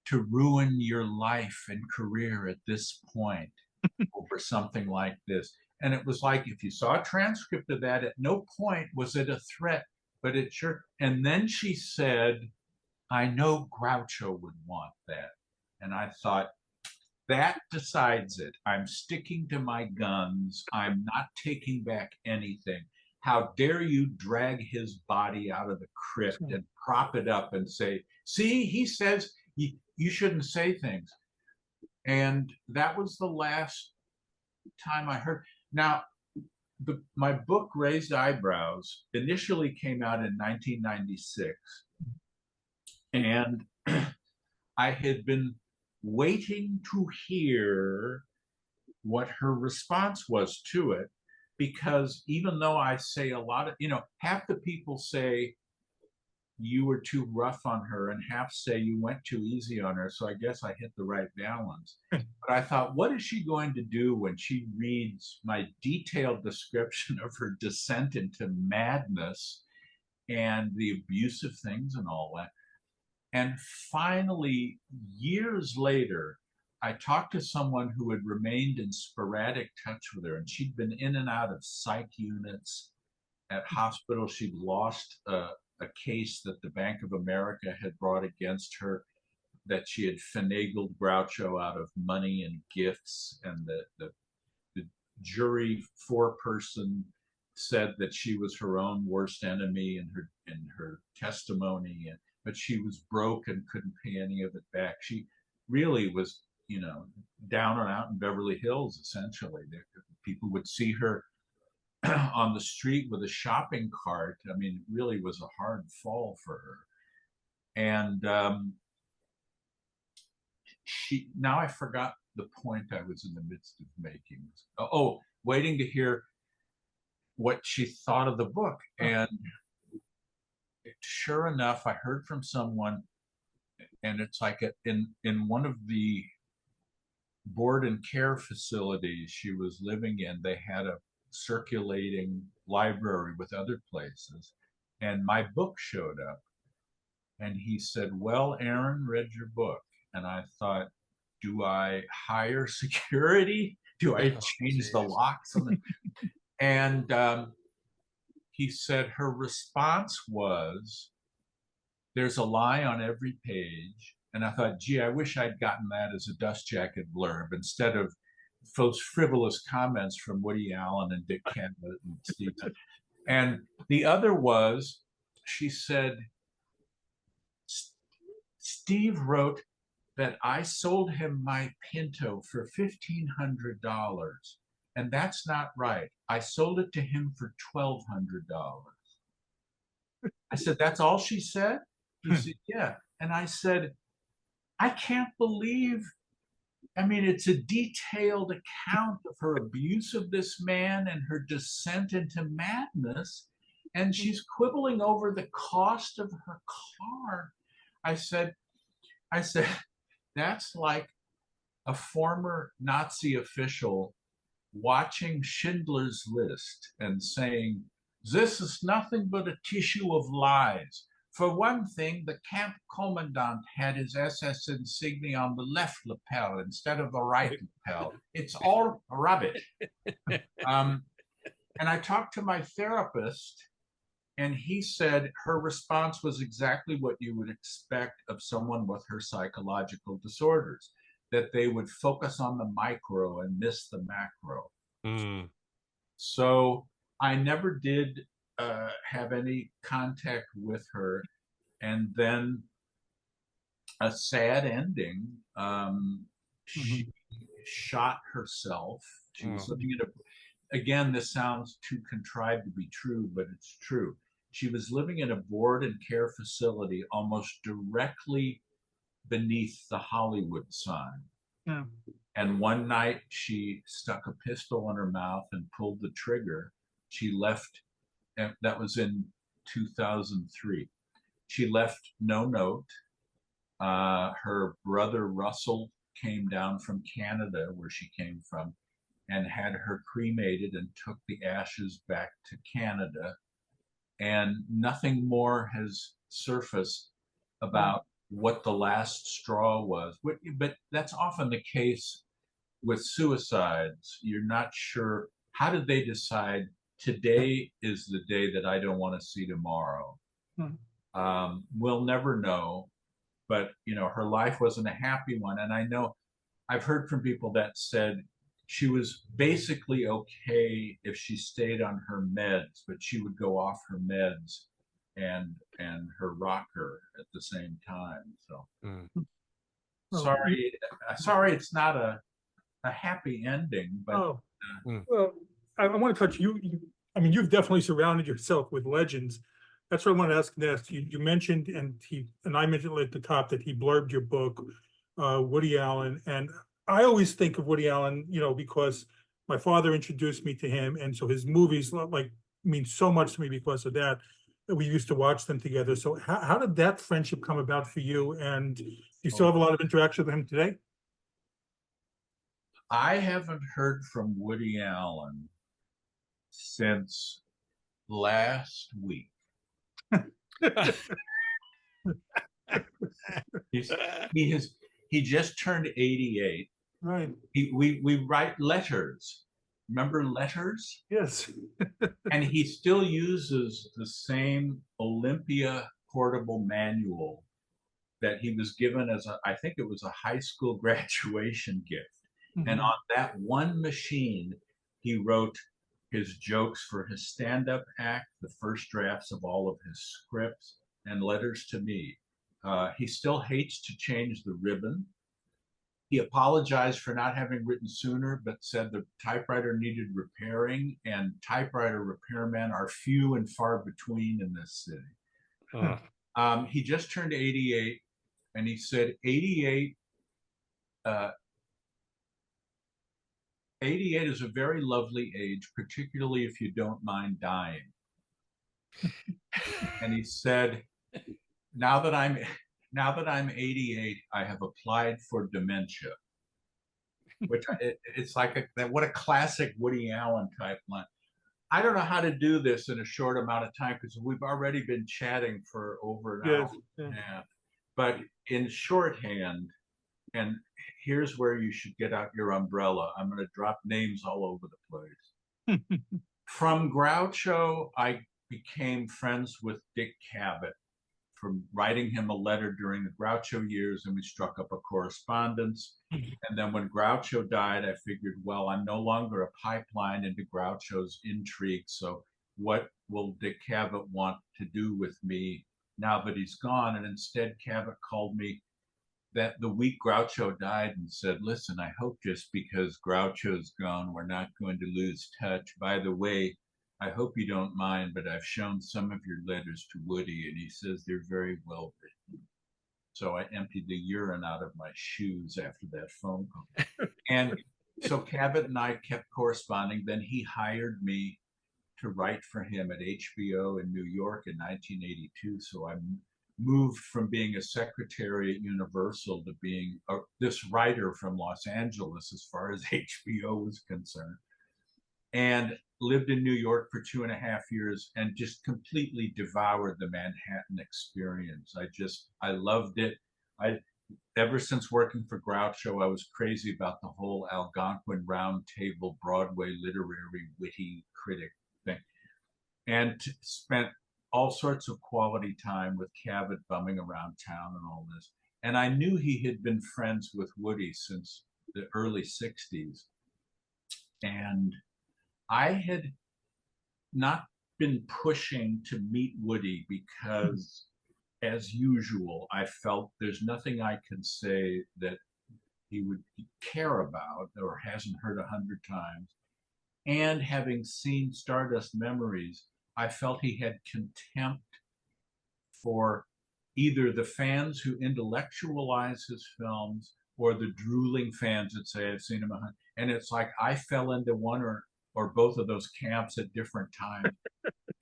to ruin your life and career at this point over something like this." And it was like, if you saw a transcript of that, at no point was it a threat, but it sure. And then she said, "I know Groucho would want that." And I thought, that decides it. I'm sticking to my guns. I'm not taking back anything. How dare you drag his body out of the crypt and prop it up and say, "See, he says you shouldn't say things." And that was the last time I heard. Now, my book, Raised Eyebrows, initially came out in 1996. And I had been waiting to hear what her response was to it, because even though I say a lot of, half the people say you were too rough on her, and half say you went too easy on her. So I guess I hit the right balance. But I thought, what is she going to do when she reads my detailed description of her descent into madness and the abusive things and all that? And finally, years later, I talked to someone who had remained in sporadic touch with her, and she'd been in and out of psych units at hospitals. She'd lost a case that the Bank of America had brought against her, that she had finagled Groucho out of money and gifts, and the jury foreperson said that she was her own worst enemy in her testimony, but she was broke and couldn't pay any of it back. She really was, down and out in Beverly Hills, essentially. People would see her on the street with a shopping cart. I mean, it really was a hard fall for her. And now I forgot the point I was in the midst of making. Oh, waiting to hear what she thought of the book. And sure enough, I heard from someone, and it's like in one of the board and care facilities she was living in, they had a circulating library with other places, and my book showed up, and he said, well, Aaron read your book. And I thought, do I hire security? Do I change the locks? And he said her response was, there's a lie on every page. And I thought, gee, I wish I'd gotten that as a dust jacket blurb instead of those frivolous comments from Woody Allen and Dick Cavett and Steve. And the other was, she said, Steve wrote that I sold him my Pinto for $1,500. And that's not right. I sold it to him for $1,200. I said, that's all she said? He said, yeah. And I said, I can't believe, I mean, it's a detailed account of her abuse of this man and her descent into madness. And she's quibbling over the cost of her car. I said, that's like a former Nazi official watching Schindler's List and saying, this is nothing but a tissue of lies. For one thing, the camp commandant had his SS insignia on the left lapel instead of the right lapel. It's all rubbish. And I talked to my therapist, and he said her response was exactly what you would expect of someone with her psychological disorders, that they would focus on the micro and miss the macro. Mm. So I never did have any contact with her. And then a sad ending. She shot herself. She was living in again, this sounds too contrived to be true, but it's true. She was living in a board and care facility almost directly beneath the Hollywood sign. Yeah. And one night she stuck a pistol in her mouth and pulled the trigger. She left, and that was in 2003. She left no note. Her brother Russell came down from Canada, where she came from, and had her cremated and took the ashes back to Canada. And nothing more has surfaced about what the last straw was. But that's often the case with suicides. You're not sure, how did they decide today is the day that I don't want to see tomorrow? We'll never know. But her life wasn't a happy one. And I know I've heard from people that said she was basically okay if she stayed on her meds, but she would go off her meds and her rocker at the same time. So sorry it's not a happy ending, but well, I want to touch you. I mean, you've definitely surrounded yourself with legends. That's what I want to ask next. You mentioned, and I mentioned at the top, that he blurbed your book, Woody Allen. And I always think of Woody Allen, because my father introduced me to him, and so his movies mean so much to me because of that. we used to watch them together. So how did that friendship come about for you? And do you still have a lot of interaction with him today? I haven't heard from Woody Allen since last week. He just turned 88. Right. We write letters. Remember letters? Yes. And he still uses the same Olympia portable manual that he was given as I think it was a high school graduation gift. Mm-hmm. And on that one machine, he wrote his jokes for his stand-up act, the first drafts of all of his scripts, and letters to me. He still hates to change the ribbon. He apologized for not having written sooner, but said the typewriter needed repairing, and typewriter repairmen are few and far between in this city. He just turned 88, and he said 88 is a very lovely age, particularly if you don't mind dying. And he said, now that I'm 88, I have applied for dementia, which it's like what a classic Woody Allen type line. I don't know how to do this in a short amount of time because we've already been chatting for over an hour and a half. But in shorthand, and here's where you should get out your umbrella. I'm going to drop names all over the place. From Groucho, I became friends with Dick Cavett from writing him a letter during the Groucho years, and we struck up a correspondence. And then when Groucho died, I figured, well, I'm no longer a pipeline into Groucho's intrigue, so what will Dick Cavett want to do with me now that he's gone? And instead, Cavett called me that the week Groucho died and said, listen, I hope just because Groucho's gone, we're not going to lose touch. By the way, I hope you don't mind, but I've shown some of your letters to Woody, and he says they're very well written. So I emptied the urine out of my shoes after that phone call. And so Cavett and I kept corresponding. Then he hired me to write for him at HBO in New York in 1982. So I moved from being a secretary at Universal to being this writer from Los Angeles as far as HBO was concerned. And lived in New York for 2.5 years and just completely devoured the Manhattan experience. I loved it. Ever since working for Groucho, I was crazy about the whole Algonquin Round Table Broadway literary witty critic thing. And spent all sorts of quality time with Cavett bumming around town and all this. And I knew he had been friends with Woody since the early 60s. And I had not been pushing to meet Woody because, as usual, I felt there's nothing I can say that he would care about or hasn't heard 100 times. And having seen Stardust Memories, I felt he had contempt for either the fans who intellectualize his films or the drooling fans that say, I've seen him 100. And it's like I fell into one or both of those camps at different times.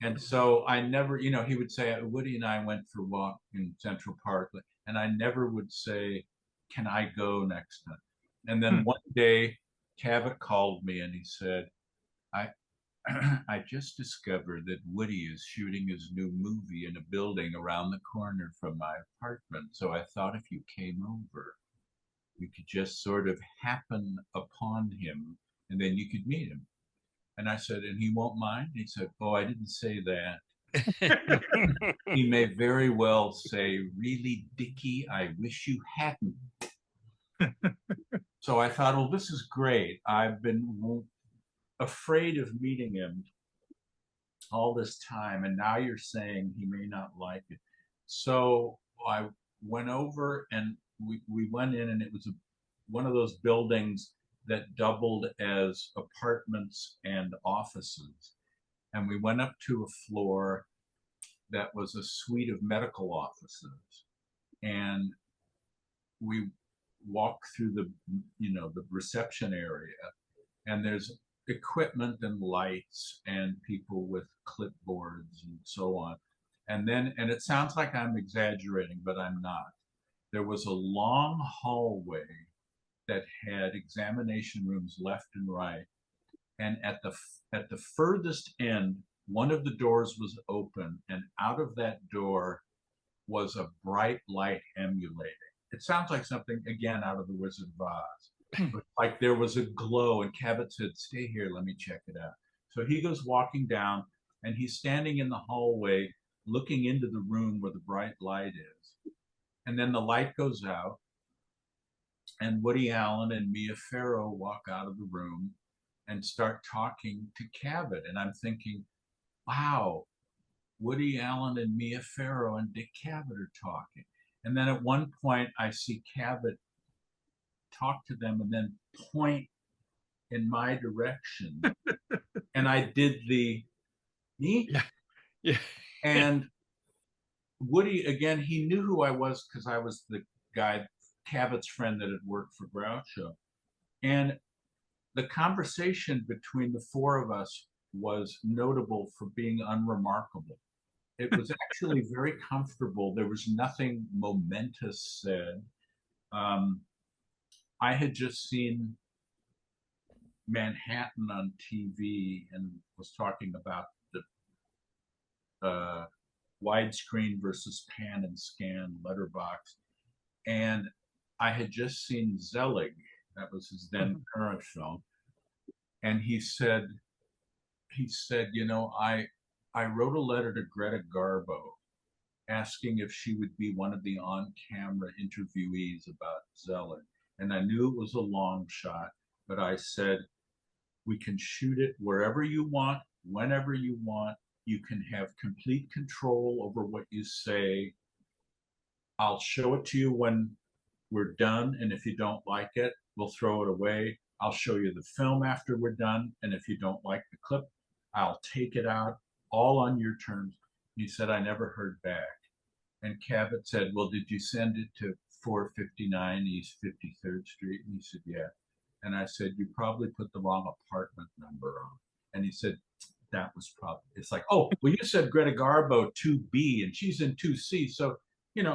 And so I never, he would say, Woody and I went for a walk in Central Park, and I never would say, can I go next time? And then one day, Cavett called me and he said, I just discovered that Woody is shooting his new movie in a building around the corner from my apartment. So I thought if you came over, you could just sort of happen upon him and then you could meet him. And I said, and he won't mind? He said, oh, I didn't say that. He may very well say, really, Dickie, I wish you hadn't. So I thought, well, this is great. I've been afraid of meeting him all this time, and now you're saying he may not like it. So I went over and we went in, and it was one of those buildings that doubled as apartments and offices. And we went up to a floor that was a suite of medical offices. And we walked through the reception area, and there's equipment and lights and people with clipboards and so on. And then, and it sounds like I'm exaggerating, but I'm not. There was a long hallway that had examination rooms left and right. And at the furthest end, one of the doors was open, and out of that door was a bright light emulating. It sounds like something, again, out of The Wizard of Oz. Like there was a glow, and Cavett said, "Stay here, let me check it out." So he goes walking down, and he's standing in the hallway looking into the room where the bright light is. And then the light goes out, and Woody Allen and Mia Farrow walk out of the room and start talking to Cavett. And I'm thinking, wow, Woody Allen and Mia Farrow and Dick Cavett are talking. And then at one point, I see Cavett talk to them and then point in my direction. And I did the me. Yeah. And Woody, again, he knew who I was because I was the guy, Cavett's friend that had worked for Groucho. And the conversation between the four of us was notable for being unremarkable. It was actually very comfortable. There was nothing momentous said. I had just seen Manhattan on TV and was talking about the widescreen versus pan and scan letterbox. And I had just seen Zelig, that was his then current film. And he said, you know, I wrote a letter to Greta Garbo asking if she would be one of the on-camera interviewees about Zelig. And I knew it was a long shot, but I said, we can shoot it wherever you want, whenever you want. You can have complete control over what you say. I'll show it to you when we're done, and if you don't like it, we'll throw it away. I'll show you the film after we're done, and if you don't like the clip, I'll take it out, all on your terms. He said, I never heard back. And Cavett said, well, did you send it to 459 East 53rd Street? And he said, yeah. And I said, you probably put the wrong apartment number on. And he said, that was probably, it's like, oh, well, you said Greta Garbo 2B and she's in 2C. So, you know,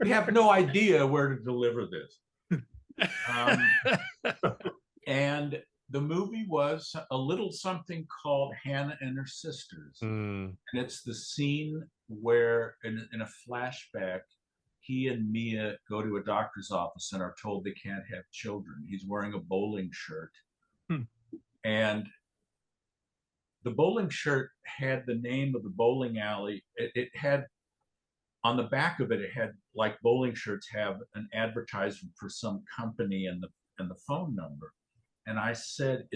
we have no idea where to deliver this. And the movie was a little something called Hannah and Her Sisters. And it's the scene where in a flashback, he and Mia go to a doctor's office and are told they can't have children. He's wearing a bowling shirt. And the bowling shirt had the name of the bowling alley. It had, on the back of it, it had, like bowling shirts have, an advertisement for some company and the phone number. And I said,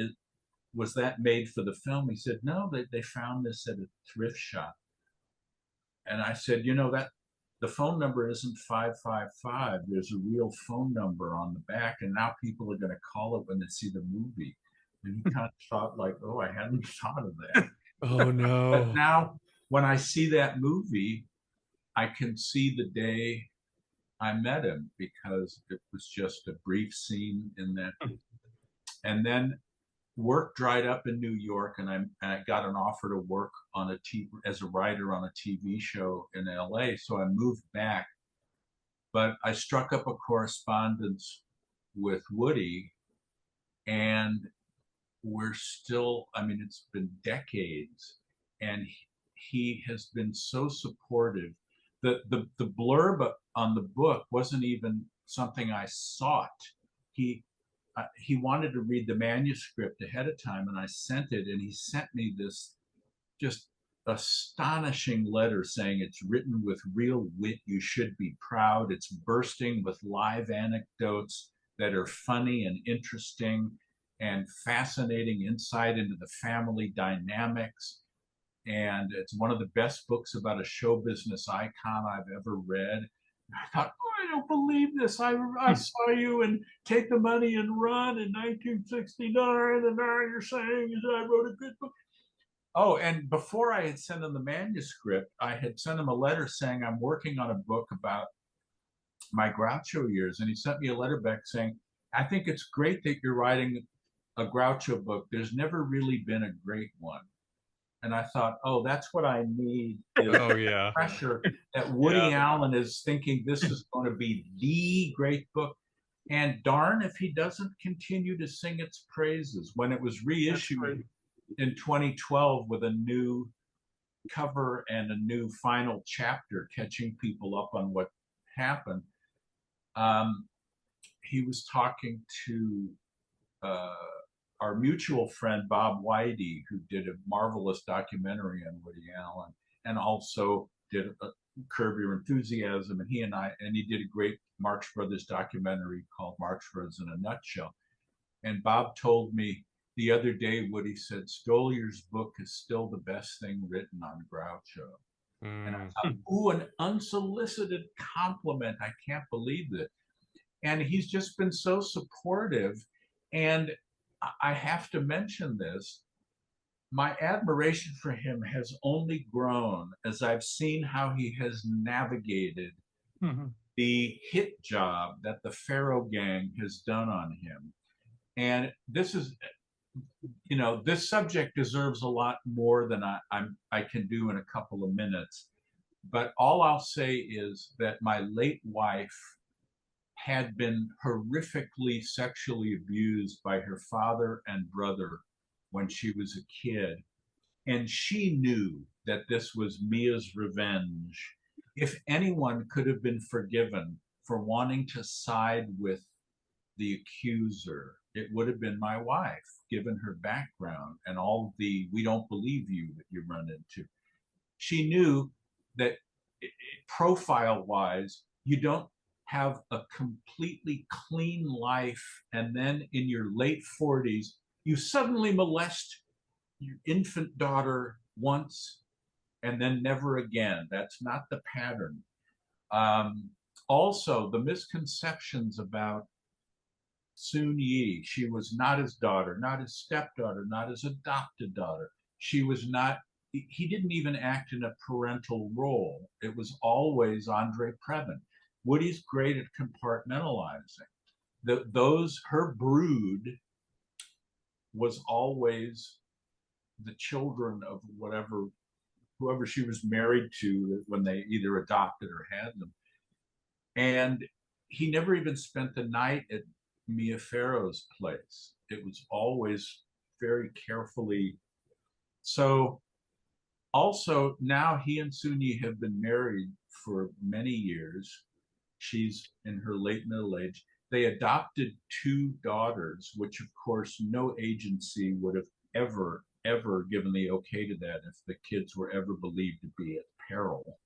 was that made for the film? He said, no, they found this at a thrift shop. And I said, you know, that the phone number isn't 555. There's a real phone number on the back, and now people are going to call it when they see the movie. And he kind of thought like, oh, I hadn't thought of that. Oh, no. But now when I see that movie, I can see the day I met him, because it was just a brief scene in that. And then work dried up in New York, and I got an offer to work on as a writer on a TV show in LA. So I moved back, but I struck up a correspondence with Woody, and we're still, I mean, it's been decades, and he has been so supportive. The blurb on the book wasn't even something I sought. He wanted to read the manuscript ahead of time, and I sent it, and he sent me this just astonishing letter saying it's written with real wit. You should be proud. It's bursting with live anecdotes that are funny and interesting and fascinating insight into the family dynamics. And it's one of the best books about a show business icon I've ever read. I thought, oh, I don't believe this. I saw you and Take the Money and Run in 1969, and now you're saying I wrote a good book. Oh, and before I had sent him the manuscript, I had sent him a letter saying I'm working on a book about my Groucho years. And he sent me a letter back saying, I think it's great that you're writing a Groucho book. There's never really been a great one. And I thought, oh, that's what I need is Oh yeah. pressure that Woody Yeah. Allen is thinking this is going to be the great book. And darn if he doesn't continue to sing its praises. When it was reissued in 2012 with a new cover and a new final chapter catching people up on what happened, he was talking to our mutual friend Bob Whitey, who did a marvelous documentary on Woody Allen and also did a Curb Your Enthusiasm, and he did a great Marx Brothers documentary called Marx Brothers in a Nutshell. And Bob told me the other day, Woody said, Stoliar's book is still the best thing written on Groucho. And I thought, ooh, an unsolicited compliment. I can't believe it. And he's just been so supportive. And I have to mention this. My admiration for him has only grown as I've seen how he has navigated the hit job that the Pharaoh gang has done on him. And this is, you know, this subject deserves a lot more than I can do in a couple of minutes. But all I'll say is that my late wife had been horrifically sexually abused by her father and brother when she was a kid. And she knew that this was Mia's revenge. If anyone could have been forgiven for wanting to side with the accuser, it would have been my wife, given her background and all the "we don't believe you" that you run into. She knew that profile-wise, you don't have a completely clean life, and then in your late 40s, you suddenly molest your infant daughter once and then never again. That's not the pattern. Also, the misconceptions about Soon Yi, she was not his daughter, not his stepdaughter, not his adopted daughter. She was not, he didn't even act in a parental role. It was always Andre Previn. Woody's great at compartmentalizing. Her brood was always the children of whoever she was married to when they either adopted or had them. And he never even spent the night at Mia Farrow's place. It was always very carefully. So also now he and Soon-Yi have been married for many years. She's in her late middle age. They adopted 2 daughters, which of course no agency would have ever given the okay to that if the kids were ever believed to be at peril.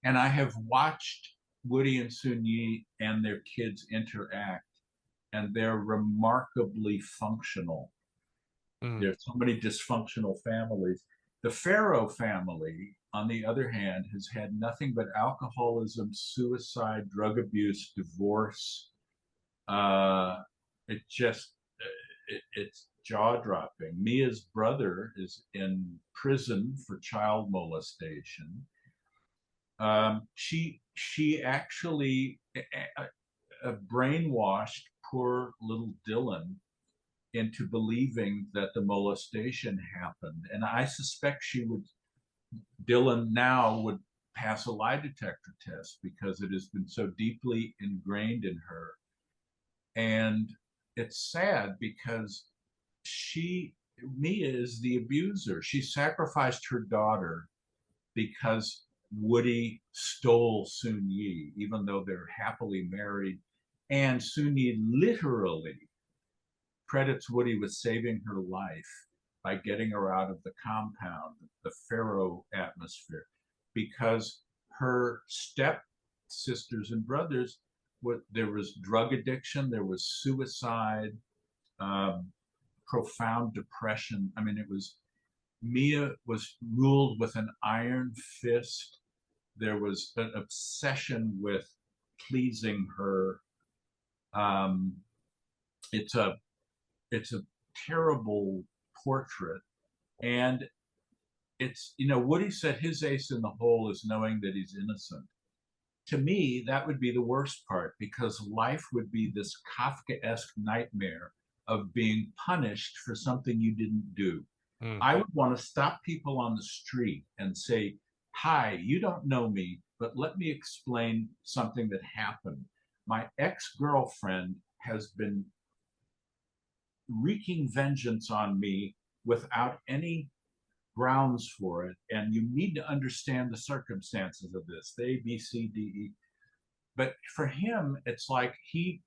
And I have watched Woody and Soon-Yi and their kids interact, and they're remarkably functional. There's so many dysfunctional families. The Pharaoh family, on the other hand, has had nothing but alcoholism, suicide, drug abuse, divorce. It's jaw-dropping. Mia's brother is in prison for child molestation. She actually brainwashed poor little Dylan into believing that the molestation happened. And I suspect Dylan now would pass a lie detector test because it has been so deeply ingrained in her. And it's sad because Mia is the abuser. She sacrificed her daughter because Woody stole Soon-Yi, even though they're happily married. And Soon-Yi literally credits Woody with saving her life by getting her out of the compound, the Pharaoh atmosphere, because her step sisters and brothers, there was drug addiction, there was suicide, profound depression. I mean, Mia was ruled with an iron fist. There was an obsession with pleasing her. It's a terrible portrait. And it's, Woody said his ace in the hole is knowing that he's innocent. To me, that would be the worst part, because life would be this Kafkaesque nightmare of being punished for something you didn't do. Mm. I would want to stop people on the street and say, hi, you don't know me, but let me explain something that happened. My ex-girlfriend has been wreaking vengeance on me without any grounds for it, and you need to understand the circumstances of this, the A, B, C, D, E. But for him, it's like he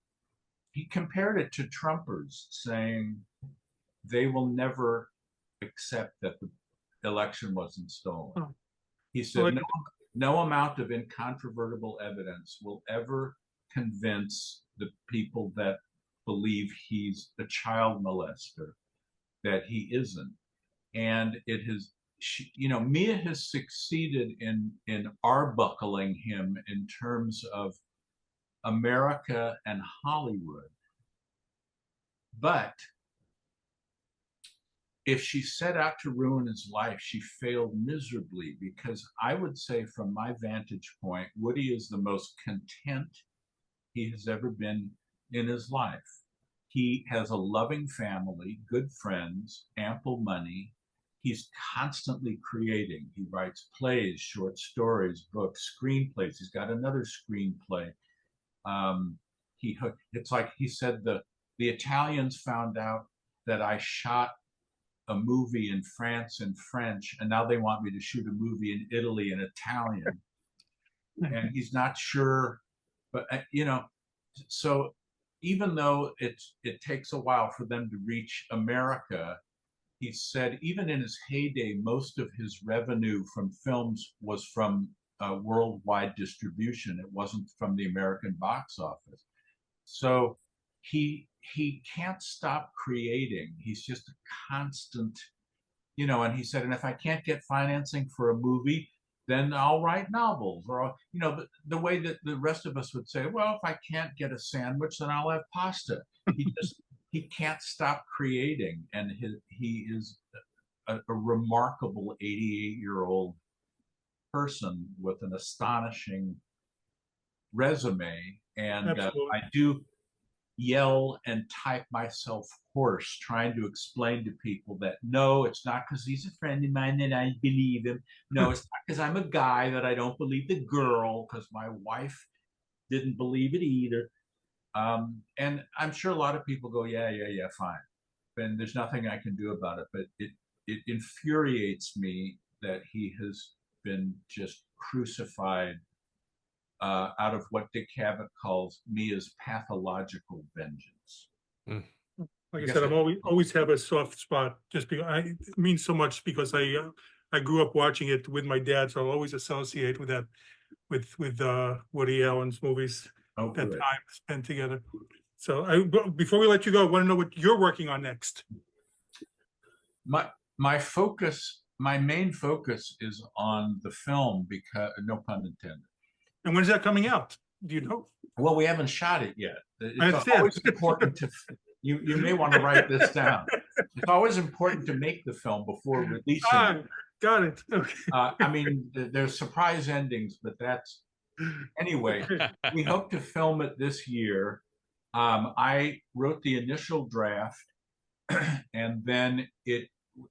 compared it to Trumpers saying they will never accept that the election wasn't stolen. Oh. He said Well, no amount of incontrovertible evidence will ever convince the people that believe he's a child molester that he isn't. And it has, you know, Mia has succeeded in arbuckling him in terms of America and Hollywood. But if she set out to ruin his life, she failed miserably, because I would say from my vantage point, Woody is the most content he has ever been in his life. He has a loving family, good friends, ample money. He's constantly creating. He writes plays, short stories, books, screenplays. He's got another screenplay. It's like he said, the Italians found out that I shot a movie in France in French, and now they want me to shoot a movie in Italy in Italian. And he's not sure, but you know, so even though it takes a while for them to reach America, he said even in his heyday, most of his revenue from films was from worldwide distribution. It wasn't from the American box office. So he can't stop creating. He's just a constant, you know, and he said, and if I can't get financing for a movie, then I'll write novels, or, you know, the way that the rest of us would say, well, if I can't get a sandwich, then I'll have pasta. He can't stop creating, and he is a remarkable 88-year-old person with an astonishing resume. And I do yell and type myself hoarse trying to explain to people that no, it's not because he's a friend of mine that I believe him. No, it's not because I'm a guy that I don't believe the girl, because my wife didn't believe it either. And I'm sure a lot of people go, yeah, fine. And there's nothing I can do about it. But it infuriates me that he has been just crucified out of what Dick Cavett calls Mia's pathological vengeance. Mm. Like I said, I'm always have a soft spot, just because it means so much, because I grew up watching it with my dad, so I'll always associate with that, with Woody Allen's movies, that time spent together. So before we let you go, I want to know what you're working on next. My focus, my main focus, is on the film, because no pun intended. And when's that coming out? Do you know? Well, we haven't shot it yet. It's always important to, you may want to write this down. It's always important to make the film before releasing it. Got it. Okay. I mean, there's surprise endings, but that's, anyway, we hope to film it this year. I wrote the initial draft, and then it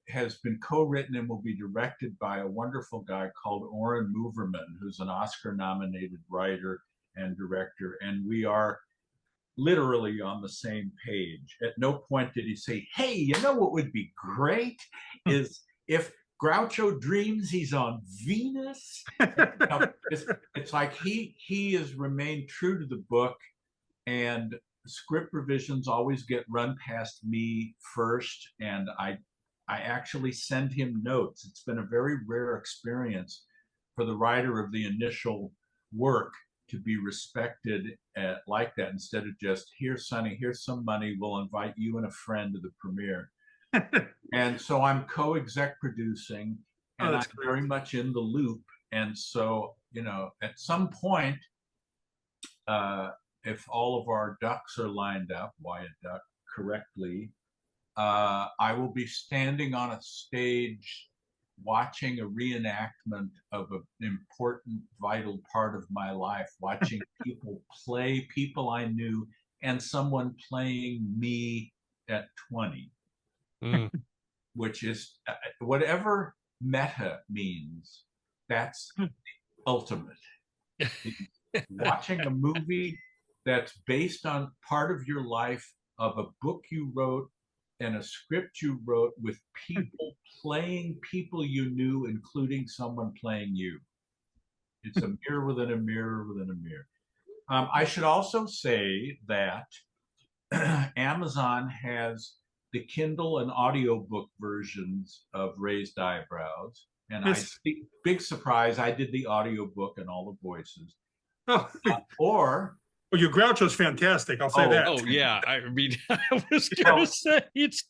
has been co-written and will be directed by a wonderful guy called Oren Moverman, who's an Oscar-nominated writer and director, and we are literally on the same page. At no point did he say, hey, you know what would be great is if Groucho dreams he's on Venus. It's like he has remained true to the book, and script revisions always get run past me first, and I actually send him notes. It's been a very rare experience for the writer of the initial work to be respected like that, instead of just, here, Sonny, here's some money, we'll invite you and a friend to the premiere. And so I'm co-exec producing, and I'm very much in the loop. And so, you know, at some point, if all of our ducks are lined up, Wyatt Duck, correctly, I will be standing on a stage watching a reenactment of an important, vital part of my life, watching people play people I knew, and someone playing me at 20, which is, whatever meta means, that's the ultimate. Watching a movie that's based on part of your life, of a book you wrote and a script you wrote, with people playing people you knew, including someone playing you. It's a mirror within a mirror within a mirror. I should also say that Amazon has the Kindle and audiobook versions of Raised Eyebrows. And Yes. big surprise, I did the audiobook and all the voices. Oh, Or well, your Groucho's fantastic. I'll say that. Oh yeah, I mean, I was gonna say it's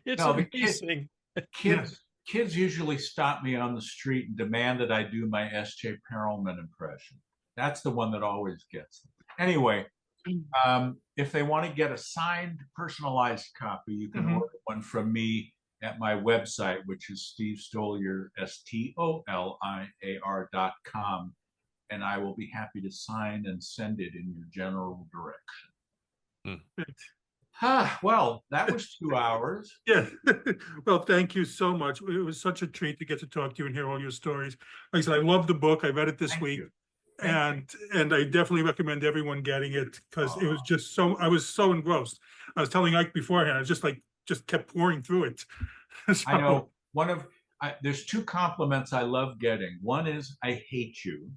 No, the amazing. Kids usually stop me on the street and demand that I do my S.J. Perelman impression. That's the one that always gets them. Anyway, if they want to get a signed, personalized copy, you can order one from me at my website, which is Steve Stoliar, STOLIAR.com, and I will be happy to sign and send it in your general direction. Well, that was 2 hours. Yeah. Well, thank you so much. It was such a treat to get to talk to you and hear all your stories. Like I said, I love the book. I read it this week. And I definitely recommend everyone getting it, because it was just so, I was so engrossed. I was telling Ike beforehand, I was just kept pouring through it. So, I know there's 2 compliments I love getting. One is, I hate you,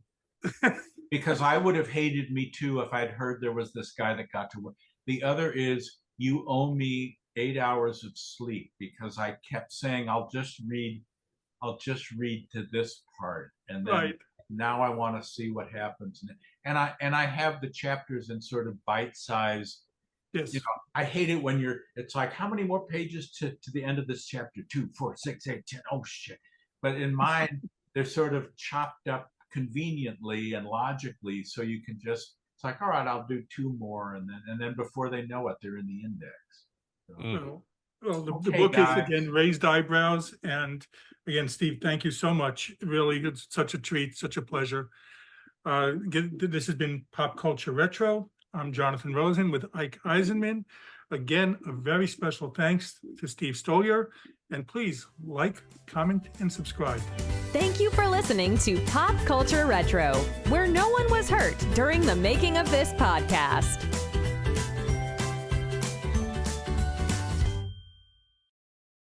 because I would have hated me too if I'd heard there was this guy that got to work. The other is, you owe me 8 hours of sleep, because I kept saying, I'll just read to this part, and then now I want to see what happens. And I have the chapters in sort of bite size. yes. You know, I hate it when it's like, how many more pages to the end of this chapter? 2, 4, 6, 8, 10. Oh shit. But in mine, they're sort of chopped up conveniently and logically, so you can just, it's like, all right, I'll do 2 more, and then before they know it, they're in the index. So, Well, the Okay, book guys. is, again, Raised Eyebrows. And again, Steve, thank you so much. Really, it's such a treat, such a pleasure. This has been Pop Culture Retro. I'm Jonathan Rosen with Ike Eisenmann. Again, a very special thanks to Steve Stoliar. And please like, comment, and subscribe. Thank you for listening to Pop Culture Retro, where no one was hurt during the making of this podcast.